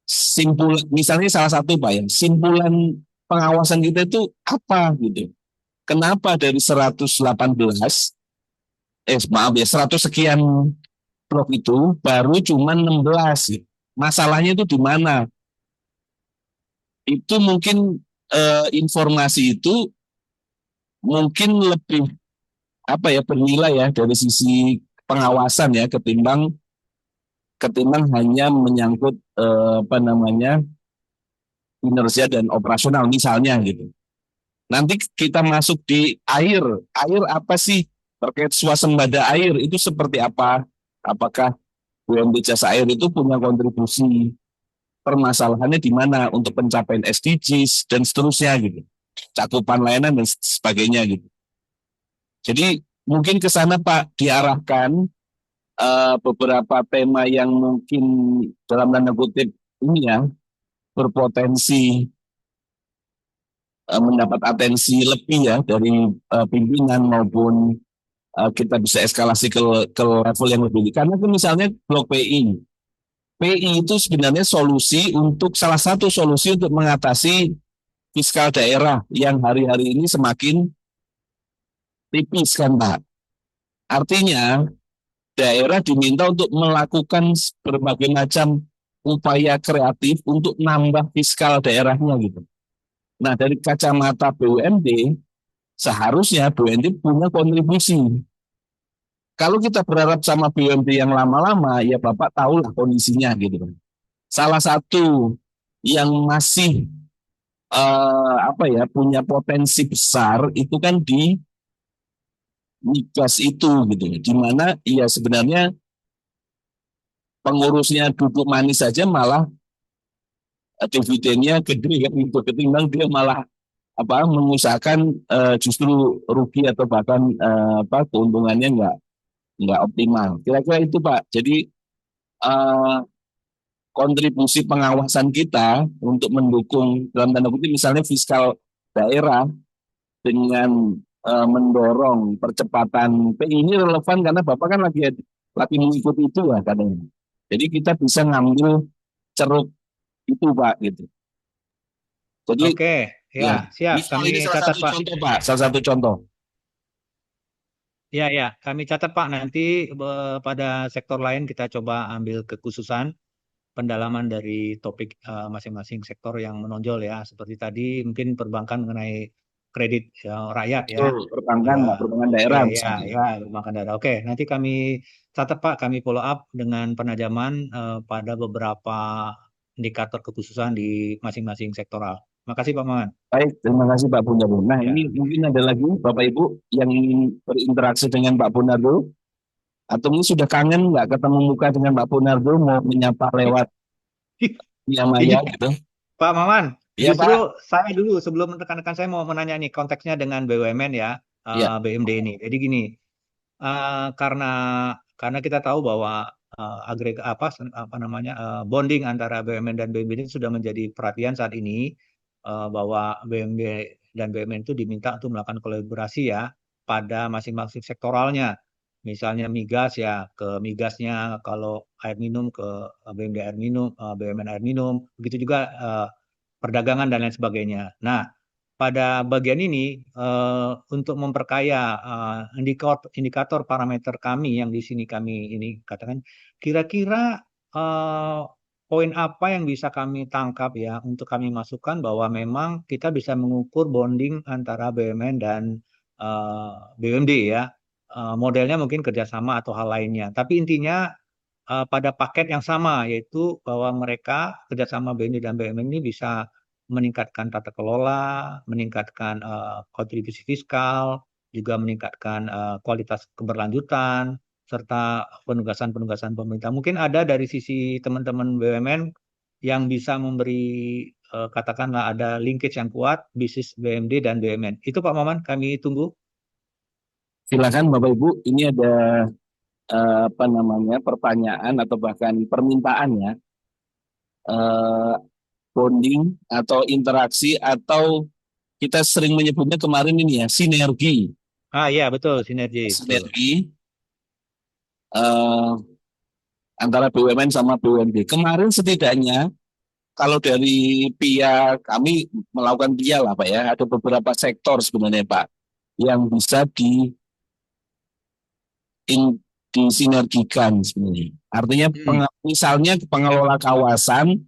simpulan, misalnya salah satu Pak ya, simpulan pengawasan kita itu apa gitu. Kenapa dari 118, maaf ya, 100 sekian blok itu baru cuma 16 gitu. Masalahnya itu di mana? Itu mungkin informasi itu mungkin lebih apa ya bernilai ya dari sisi pengawasan ya ketimbang ketimbang hanya menyangkut apa namanya kinerja dan operasional misalnya gitu. Nanti kita masuk di air. Air apa sih? Terkait swasembada air itu seperti apa? Apakah BUMD Jasa Air itu punya kontribusi? Permasalahannya di mana untuk pencapaian SDGs dan seterusnya gitu. Cakupan layanan dan sebagainya gitu. Jadi mungkin ke sana Pak diarahkan beberapa tema yang mungkin dalam tanda kutip ini ya berpotensi mendapat atensi lebih ya dari pimpinan maupun kita bisa eskalasi ke level yang lebih tinggi. Karena misalnya blok PI. PI itu sebenarnya solusi untuk salah satu solusi untuk mengatasi fiskal daerah yang hari-hari ini semakin tipis kan Pak. Artinya daerah diminta untuk melakukan berbagai macam upaya kreatif untuk nambah fiskal daerahnya gitu. Nah dari kacamata BUMD seharusnya BUMD punya kontribusi. Kalau kita berharap sama BUMD yang lama-lama, ya Bapak tahu lah kondisinya gitu kan. Salah satu yang masih apa ya punya potensi besar itu kan di migas itu gitu, di mana ya sebenarnya pengurusnya duduk manis saja malah dividennya gede kan gitu, ketimbang dia malah apa mengusahakan justru rugi atau bahkan apa keuntungannya nggak optimal. Kira-kira itu Pak. Jadi eh, kontribusi pengawasan kita untuk mendukung dalam tanda kutip misalnya fiskal daerah dengan mendorong percepatan PI ini relevan karena Bapak kan lagi mengikuti itu ya katanya. Jadi kita bisa ngambil ceruk itu Pak gitu. Jadi Oke, ya, ya, siap. misal Kami ini salah catat, satu Pak. contoh Pak, salah satu contoh. Ya, ya, kami catat, Pak. Nanti pada sektor lain kita coba ambil kekhususan pendalaman dari topik masing-masing sektor yang menonjol ya. Seperti tadi mungkin perbankan mengenai kredit ya, rakyat ya. Betul, perbankan Ya, Pak, perbankan oke, daerah ya, misalnya. ya, perbankan daerah. Oke, nanti kami catat, Pak. Kami follow up dengan penajaman pada beberapa indikator kekhususan di masing-masing sektoral. Makasih, Pak Maman. Baik, terima kasih Pak Bunardo. Nah ini Ya. mungkin ada lagi Bapak Ibu yang ingin berinteraksi dengan Pak Bunardo atau mungkin sudah kangen nggak ketemu muka dengan Pak Bunardo mau menyapa lewat via Iya, maya gitu. Pak Maman, Iya justru Pak. saya dulu sebelum rekan-rekan saya mau menanya nih konteksnya dengan BUMN ya, Iya, BMD ini. Jadi gini, karena kita tahu bahwa apa namanya bonding antara BUMN dan BUMD ini sudah menjadi perhatian saat ini bahwa BUMD dan BUMN itu diminta untuk melakukan kolaborasi ya pada masing-masing sektoralnya. Misalnya migas ya ke migasnya, kalau air minum ke BUMD air minum, BUMN air minum, begitu juga perdagangan dan lain sebagainya. Nah, pada bagian ini untuk memperkaya indikator parameter kami yang di sini kami ini katakan kira-kira eh, poin apa yang bisa kami tangkap ya untuk kami masukkan bahwa memang kita bisa mengukur bonding antara BUMN dan BUMD ya. Modelnya mungkin kerjasama atau hal lainnya. Tapi intinya pada paket yang sama, yaitu bahwa mereka kerjasama BNI dan BUMN ini bisa meningkatkan tata kelola, meningkatkan kontribusi fiskal, juga meningkatkan kualitas keberlanjutan, serta penugasan-penugasan pemerintah. Mungkin ada dari sisi teman-teman BUMN yang bisa memberi katakanlah ada linkage yang kuat bisnis BUMD dan BUMN. Itu Pak Maman, kami tunggu. silakan Bapak Ibu. Ini ada apa namanya pertanyaan atau bahkan permintaan ya, eh, bonding atau interaksi atau kita sering menyebutnya kemarin ini ya sinergi, Ah iya betul, sinergi, betul. sinergi eh, antara BUMN sama BUMD. Kemarin setidaknya kalau dari pihak kami melakukan PIA lah Pak ya, ada beberapa sektor sebenarnya Pak yang bisa disinergikan sebenarnya. Artinya Hmm, misalnya pengelola kawasan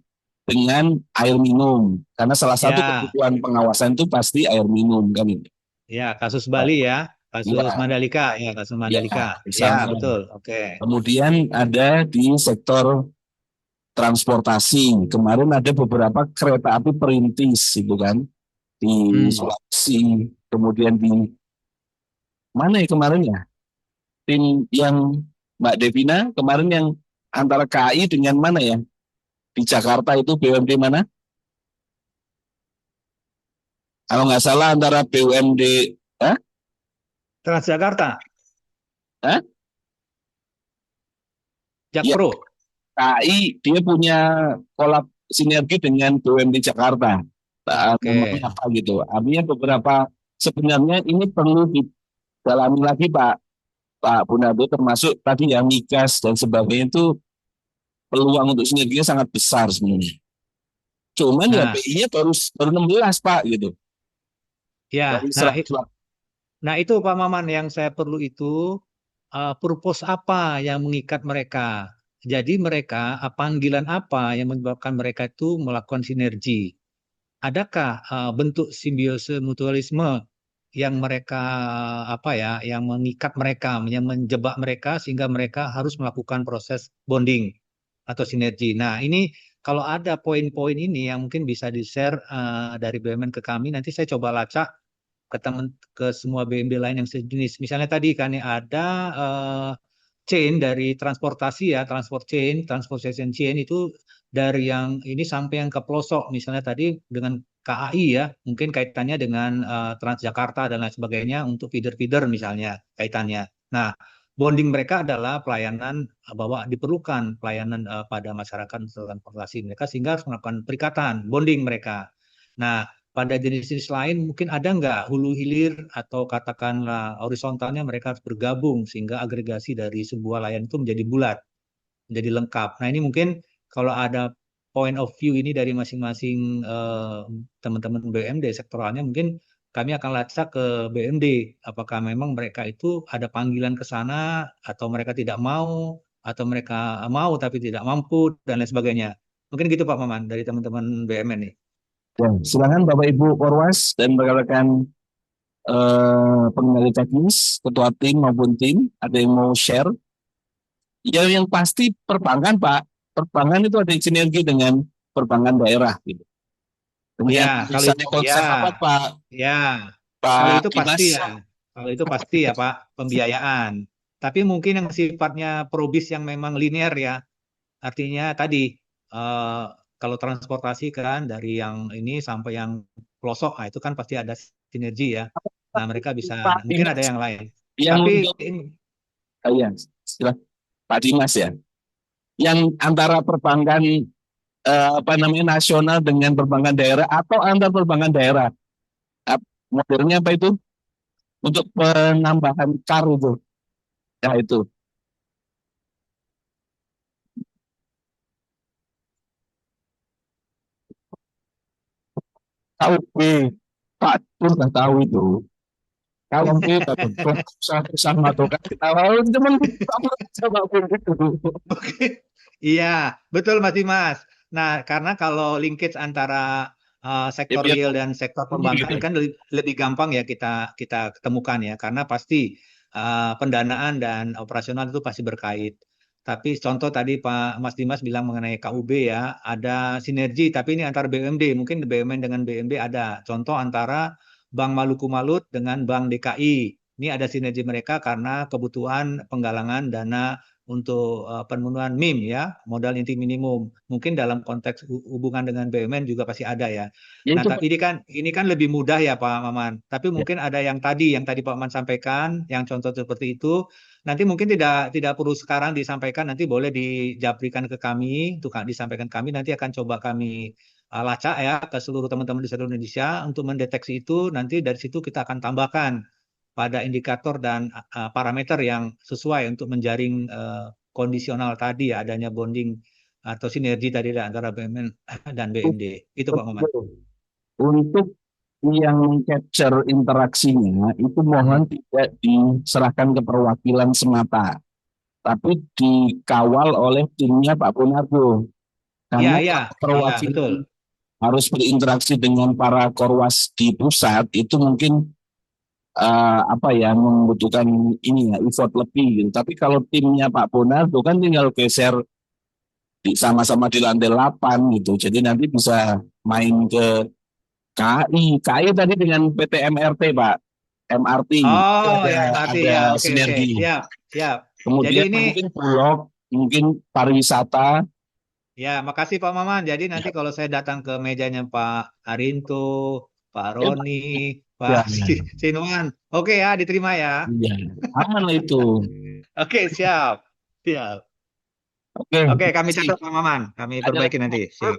dengan air minum, karena salah satu ya. kebutuhan pengawasan itu pasti air minum kan itu. Ya, kasus Bali ya, kasus Ya, Mandalika, ya kasus ya, Mandalika. Ya, misalnya. betul. Oke. Kemudian ada di sektor transportasi. Kemarin ada beberapa kereta api perintis itu kan. di Hmm. Sulawesi, kemudian di mana ya kemarin ya? Tim yang Mbak Devina kemarin yang antara KAI dengan mana ya? Di Jakarta itu BUMD mana? Kalau nggak salah antara BUMD, Hah? Transjakarta, Hah? Ya, Jakpro. KAI dia punya kolab sinergi dengan BUMD Jakarta. Oke. Namanya apa gitu. Artinya beberapa sebenarnya ini perlu didalami lagi Pak Bunado, termasuk tadi yang migas dan sebagainya itu peluang untuk sinerginya sangat besar sebenarnya. Cuman ya Nah, PI-nya baru baru 16 Pak gitu. ya. Dari Nah, 100. nah itu Pak Maman yang saya perlu itu purpose apa yang mengikat mereka. Jadi mereka panggilan apa yang menyebabkan mereka itu melakukan sinergi? Adakah bentuk simbiose mutualisme yang mereka apa ya, yang mengikat mereka, yang menjebak mereka sehingga mereka harus melakukan proses bonding atau sinergi. Nah, ini kalau ada poin-poin ini yang mungkin bisa di-share dari BUMN ke kami, nanti saya coba lacak ke teman ke semua BUMD lain yang sejenis. Misalnya tadi kan ada eh, chain dari transportasi ya, transportation chain itu dari yang ini sampai yang ke pelosok. Misalnya tadi dengan KAI ya, mungkin kaitannya dengan Transjakarta dan lain sebagainya untuk feeder-feeder misalnya kaitannya. Nah, bonding mereka adalah pelayanan bahwa diperlukan pelayanan pada masyarakat transportasi mereka sehingga harus melakukan perikatan, bonding mereka. Nah, pada jenis-jenis lain mungkin ada nggak hulu hilir atau katakanlah horizontalnya mereka harus bergabung sehingga agregasi dari sebuah layanan itu menjadi bulat, menjadi lengkap. Nah ini mungkin kalau ada point of view ini dari masing-masing teman-teman BUMD sektoralnya mungkin kami akan lacak ke BUMD apakah memang mereka itu ada panggilan ke sana atau mereka tidak mau atau mereka mau tapi tidak mampu dan lain sebagainya. Mungkin gitu Pak Maman dari teman-teman BUMN nih. Ya, silakan Bapak Ibu Korwas dan rekan-rekan pengendali teknis, ketua tim maupun tim, ada yang mau share. Ya, yang pasti perbankan Pak, perbankan itu ada sinergi dengan perbankan daerah gitu. Ya, Dengan kalau misalnya itu ya, konsep apa ya, kalau Pak itu pasti Dimas? ya, kalau itu pasti ya Pak, pembiayaan. Tapi mungkin yang sifatnya probis yang memang linear ya, artinya tadi eh, kalau transportasi kan dari yang ini sampai yang pelosok, nah itu kan pasti ada sinergi ya. Nah mereka bisa, Pak nah, mungkin ada Dimas yang lain. yang Tapi untuk ya, silakan Pak Dimas ya. Yang antara perbankan apa namanya nasional dengan perbankan daerah atau antar perbankan daerah. Modelnya apa itu? Untuk penambahan CAR itu. Ya itu. Tahu B. Pak Pur nggak tahu itu. Kalau B dapat sama tuh kan tahu cuman kamu sama pun itu. iya, betul Mas Dimas. Nah, karena kalau linkage antara Ya sektor biar real dan sektor gitu. perbankan kan lebih gampang ya kita kita ketemukan ya, karena pasti pendanaan dan operasional itu pasti berkait. Tapi contoh tadi Pak Mas Dimas bilang mengenai KUB ya, ada sinergi, tapi ini antar BUMD, mungkin BUMN dengan BUMD ada. Contoh antara Bank Maluku Malut dengan Bank DKI. Ini ada sinergi mereka karena kebutuhan penggalangan dana untuk pemenuhan MIM ya, modal inti minimum. Mungkin dalam konteks hubungan dengan BUMN juga pasti ada ya. Ya Nah, itu Pak. tapi ini kan lebih mudah ya Pak Maman. Tapi Ya, mungkin ada yang tadi Pak Maman sampaikan, yang contoh seperti itu. Nanti mungkin tidak tidak perlu sekarang disampaikan, nanti boleh dijabrikan ke kami, untuk disampaikan kami. Nanti akan coba kami lacak ya ke seluruh teman-teman di seluruh Indonesia untuk mendeteksi itu. Nanti dari situ kita akan tambahkan pada indikator dan parameter yang sesuai untuk menjaring kondisional tadi ya, adanya bonding atau sinergi tadi antara BUMN dan BUMD. Itu Pak Maman. betul. Untuk yang capture interaksinya itu Hmm. mohon tidak diserahkan ke perwakilan semata, tapi dikawal oleh timnya Pak Punardo. Iya, Karena iya, kalau iya, betul. perwakilan harus berinteraksi dengan para korwas di pusat itu mungkin apa ya membutuhkan ini ya effort lebih gitu. Tapi kalau timnya Pak Ponardo kan tinggal geser sama-sama di lantai 8 gitu. Jadi nanti bisa main ke KI tadi dengan PT MRT Pak, MRT itu Oh ada ya MRT ada ya, oke oke, sinergi. siap siap. Jadi Kemudian ini mungkin Bulog, mungkin pariwisata. ya, makasih Pak Maman. Jadi nanti Ya, kalau saya datang ke mejanya Pak Arinto, Pak ya, Roni, Pak ya, ya. Sinuan, oke ya, diterima ya. Iya, aman lah itu. Oke, siap. Siap. Oke, Oke, kami sih. catat Pak Maman. Kami Ada perbaiki lagi nanti. Sip.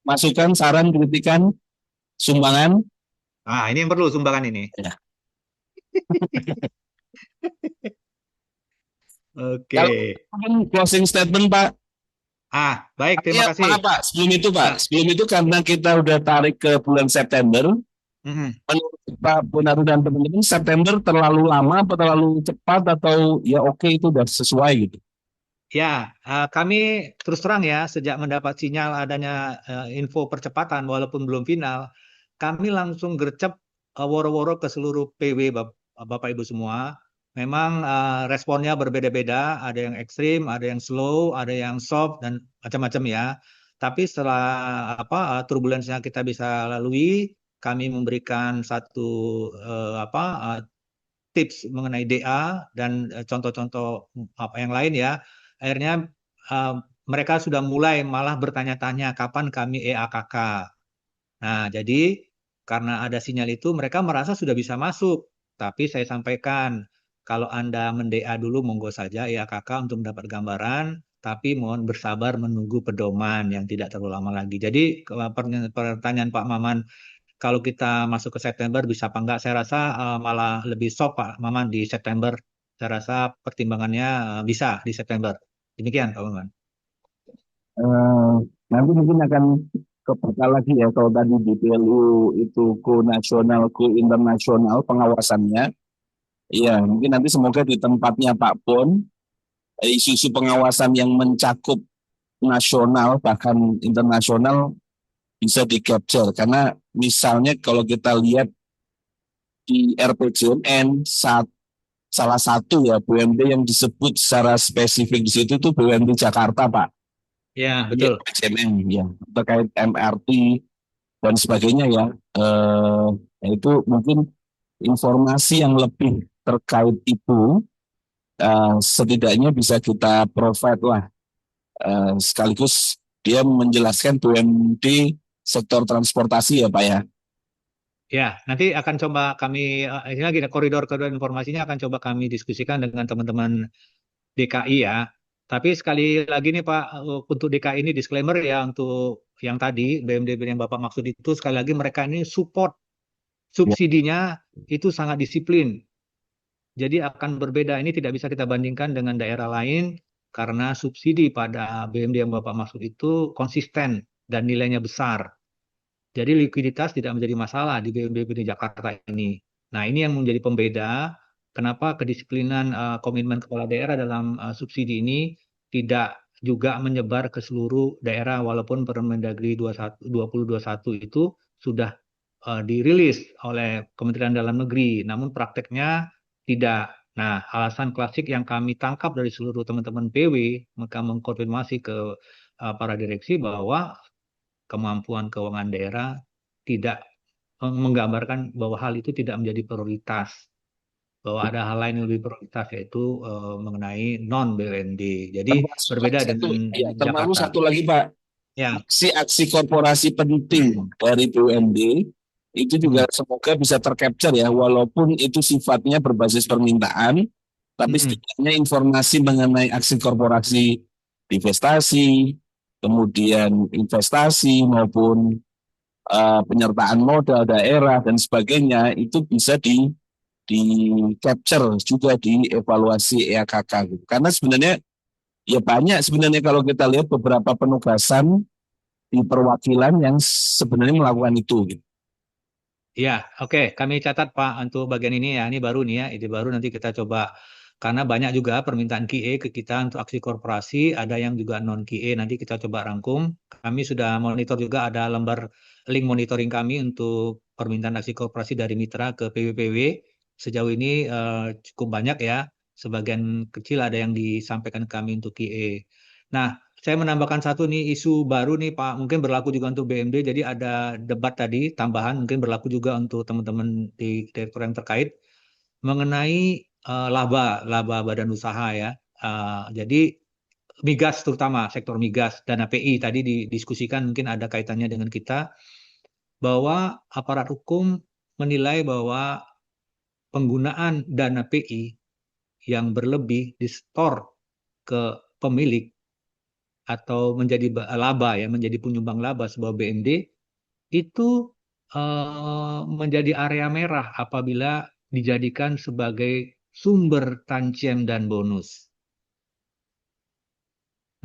masukan, saran, kritikan, sumbangan. Nah, ini yang perlu sumbangan ini. Ya. Oke. Kalau mungkin closing statement Pak. Baik, terima Ya, kasih. maaf Pak, sebelum itu Pak, Ya. sebelum itu karena kita udah tarik ke bulan September, Mhm. menurut Pak Bonaru dan teman-teman, September terlalu lama atau terlalu cepat atau ya oke itu udah sesuai gitu. Ya, kami terus terang ya, sejak mendapat sinyal adanya info percepatan walaupun belum final, kami langsung gercep woro-woro ke seluruh PW Bapak Ibu semua. Memang responnya berbeda-beda, ada yang ekstrim, ada yang slow, ada yang soft dan macam-macam ya. Tapi setelah turbulensi yang kita bisa lalui, kami memberikan satu apa tips mengenai DA dan contoh-contoh apa yang lain ya. Akhirnya eh, mereka sudah mulai malah bertanya-tanya kapan kami EAKK. Nah, jadi karena ada sinyal itu mereka merasa sudah bisa masuk. Tapi saya sampaikan kalau Anda men-DA dulu monggo saja EAKK untuk mendapat gambaran, tapi mohon bersabar menunggu pedoman yang tidak terlalu lama lagi. Jadi pertanyaan Pak Maman kalau kita masuk ke September bisa apa enggak? Saya rasa malah lebih soft Pak Maman di September. Saya rasa pertimbangannya bisa di September. Demikian Pak Maman. Eh, Nanti mungkin akan kebuka lagi ya kalau tadi di PLU itu go nasional, go internasional pengawasannya. Iya, mungkin nanti semoga di tempatnya Pak Bon, isu-isu pengawasan yang mencakup nasional bahkan internasional bisa di capture karena misalnya kalau kita lihat di RPJMN salah satu ya BUMD yang disebut secara spesifik di situ tuh BUMD Jakarta Pak. Ya, Iya, betul. RPJMN ya terkait MRT dan sebagainya ya. Itu mungkin informasi yang lebih terkait itu setidaknya bisa kita provide lah. Sekaligus dia menjelaskan BUMD sektor transportasi ya Pak ya. Ya, nanti akan coba kami ini lagi koridor-koridor informasinya akan coba kami diskusikan dengan teman-teman DKI ya. Tapi sekali lagi nih Pak, untuk DKI ini disclaimer ya untuk yang tadi BMD yang Bapak maksud itu sekali lagi mereka ini support Ya, subsidinya itu sangat disiplin. Jadi akan berbeda. Ini tidak bisa kita bandingkan dengan daerah lain karena subsidi pada BMD yang Bapak maksud itu konsisten dan nilainya besar. Jadi likuiditas tidak menjadi masalah di BMD Jakarta ini. Nah, ini yang menjadi pembeda kenapa kedisiplinan komitmen kepala daerah dalam subsidi ini tidak juga menyebar ke seluruh daerah walaupun Permendagri 2021 itu sudah dirilis oleh Kementerian Dalam Negeri, namun prakteknya tidak. Nah, alasan klasik yang kami tangkap dari seluruh teman-teman PW, maka mengkonfirmasi ke para direksi bahwa kemampuan keuangan daerah tidak menggambarkan bahwa hal itu tidak menjadi prioritas, bahwa ada hal lain yang lebih prioritas yaitu mengenai non BUMD. Jadi termasuk berbeda satu, dengan ya, termasuk Jakarta. satu lagi Pak, Ya, aksi-aksi korporasi penting dari BUMD itu juga mm, semoga bisa tercapture ya, walaupun itu sifatnya berbasis permintaan, tapi mm, setidaknya informasi mengenai aksi korporasi divestasi, kemudian investasi maupun penyertaan modal daerah dan sebagainya itu bisa di capture juga di evaluasi EAKK gitu. Karena sebenarnya ya banyak sebenarnya kalau kita lihat beberapa penugasan di perwakilan yang sebenarnya melakukan itu gitu. ya, oke. Kami catat Pak untuk bagian ini ya. Ini baru nih ya. Ini baru nanti kita coba karena banyak juga permintaan QA ke kita untuk aksi korporasi. Ada yang juga non QA. Nanti kita coba rangkum. Kami sudah monitor juga ada lembar link monitoring kami untuk permintaan aksi korporasi dari mitra ke PWPW. Sejauh ini cukup banyak ya. Sebagian kecil ada yang disampaikan kami untuk QA. Nah, saya menambahkan satu nih isu baru nih Pak, mungkin berlaku juga untuk BMD. Jadi ada debat tadi tambahan, mungkin berlaku juga untuk teman-teman di direktur yang terkait mengenai laba badan usaha ya. Jadi migas terutama sektor migas dan API tadi didiskusikan mungkin ada kaitannya dengan kita bahwa aparat hukum menilai bahwa penggunaan dana PI yang berlebih disetor ke pemilik atau menjadi laba ya menjadi penyumbang laba sebuah BMD itu menjadi area merah apabila dijadikan sebagai sumber tantiem dan bonus.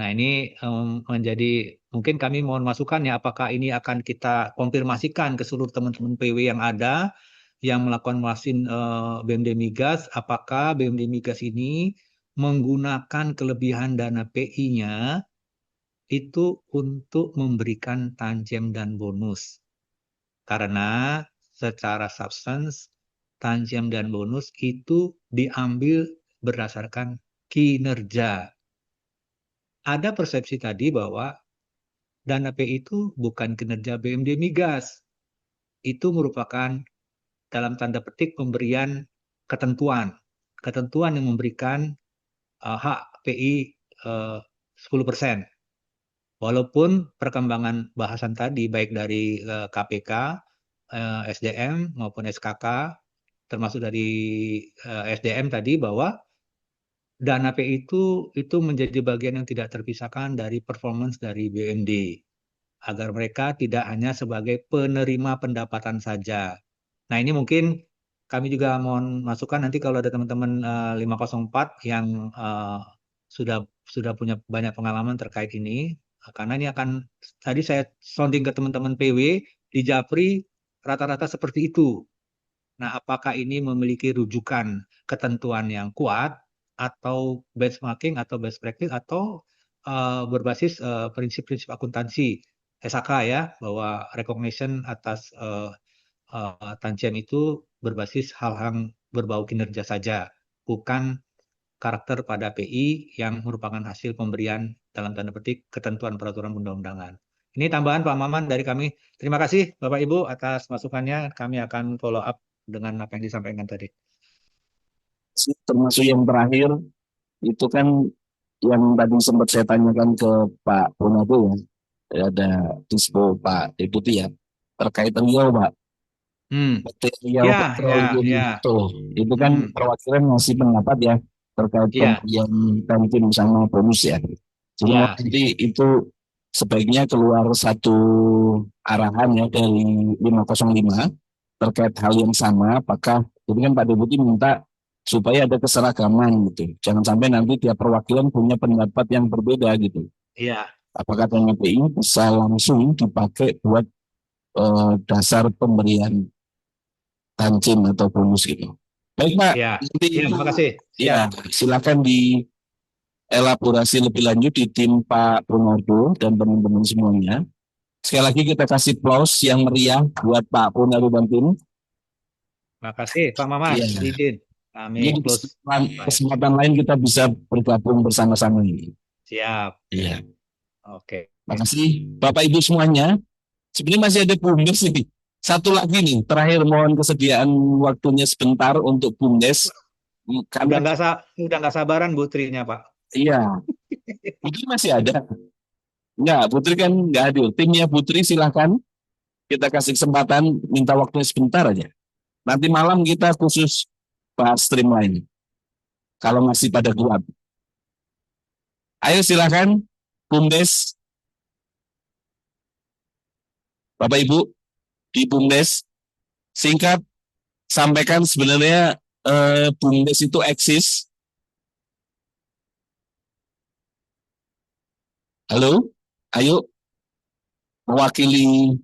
Nah, ini menjadi mungkin kami mohon masukan ya, apakah ini akan kita konfirmasikan ke seluruh teman-teman PW yang ada yang melakukan mesin BMD Migas, apakah BMD Migas ini menggunakan kelebihan dana PI-nya itu untuk memberikan tantiem dan bonus. Karena secara substance, tantiem dan bonus itu diambil berdasarkan kinerja. Ada persepsi tadi bahwa dana P itu bukan kinerja BMD Migas. Itu merupakan dalam tanda petik pemberian ketentuan. Ketentuan yang memberikan hak PI 10%. Walaupun perkembangan bahasan tadi baik dari KPK, SDM maupun SKK, termasuk dari SDM tadi bahwa dana P itu menjadi bagian yang tidak terpisahkan dari performance dari BMD. Agar mereka tidak hanya sebagai penerima pendapatan saja. Nah, ini mungkin kami juga mohon masukan nanti kalau ada teman-teman 504 yang sudah sudah punya banyak pengalaman terkait ini, karena ini akan tadi saya sounding ke teman-teman PW di Japri rata-rata seperti itu. Nah, apakah ini memiliki rujukan ketentuan yang kuat atau benchmarking atau best practice atau berbasis prinsip-prinsip akuntansi SAK ya, bahwa recognition atas tantiem itu berbasis hal yang berbau kinerja saja, bukan karakter pada PI yang merupakan hasil pemberian dalam tanda petik ketentuan peraturan undang-undangan. Ini tambahan Pak Maman dari kami. Terima kasih Bapak Ibu atas masukannya. Kami akan follow up dengan apa yang disampaikan tadi. Termasuk yang terakhir itu kan yang tadi sempat saya tanyakan ke Pak Purnado ya, ada Dispo Pak Deputi ya, terkait Riau Pak, Hmm. PT Riau Ya, ya, Petroleum ya. tuh, itu kan Hmm. perwakilan masih pendapat ya terkait Ya, pemberian kantin sama bonus ya. Jadi ya, nanti itu sebaiknya keluar satu arahan ya dari 505 terkait hal yang sama, apakah jadi kan Pak Deputi minta supaya ada keseragaman gitu. Jangan sampai nanti tiap perwakilan punya pendapat yang berbeda gitu. ya, Apakah TNPI bisa langsung dipakai buat dasar pemberian tanzim atau bonus gitu. Baik Pak, ya. nanti Ya, itu terima kasih. Siap. ya silakan dielaborasi lebih lanjut di tim Pak Purnardo dan teman-teman semuanya. Sekali lagi kita kasih aplaus yang meriah buat Pak Purnardo dan tim. Terima kasih Pak Maman. Iya. Izin. Kami Mungkin di close. Baik. kesempatan lain kita bisa bergabung bersama-sama ini. Siap. Iya. Oke. Makasih Bapak Ibu semuanya. Sebenarnya masih ada BUMDes nih. Satu lagi nih, terakhir mohon kesediaan waktunya sebentar untuk BUMDes. Udah Karena udah nggak sabaran Bu Trinya Pak. iya, Putri masih ada. Enggak, Putri kan nggak hadir. Timnya Putri silahkan kita kasih kesempatan minta waktunya sebentar aja. Nanti malam kita khusus bahas streamline. Kalau masih pada kuat. Ayo silahkan, BUMDes, Bapak Ibu di BUMDes, singkat sampaikan sebenarnya BUMDes itu eksis. Halo, ayo mewakili,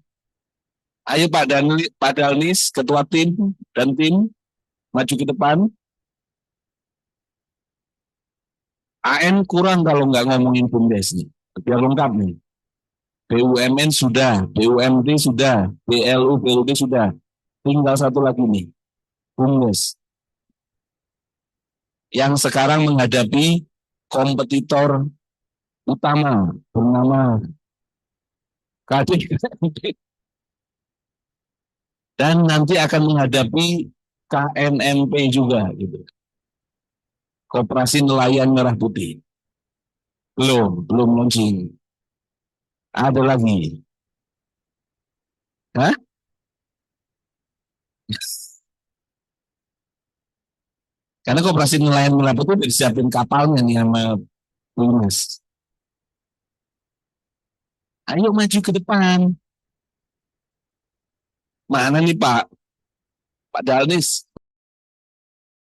ayo Pak Dalnis, Ketua Tim dan tim maju ke depan. AN kurang kalau nggak ngomongin BUMDes nih, biar lengkap nih. BUMN sudah, BUMD sudah, BLU, BLUD sudah. Tinggal satu lagi nih, BUMDes. Yang sekarang menghadapi kompetitor utama bernama KDKMP dan nanti akan menghadapi KNMP juga gitu. Koperasi Nelayan Merah Putih. Belum launching. Ada lagi. Hah? Karena Koperasi Nelayan Merah Putih udah disiapin kapalnya nih sama Lunas. Ayo maju ke depan. Mana nih Pak? Pak Dalnis?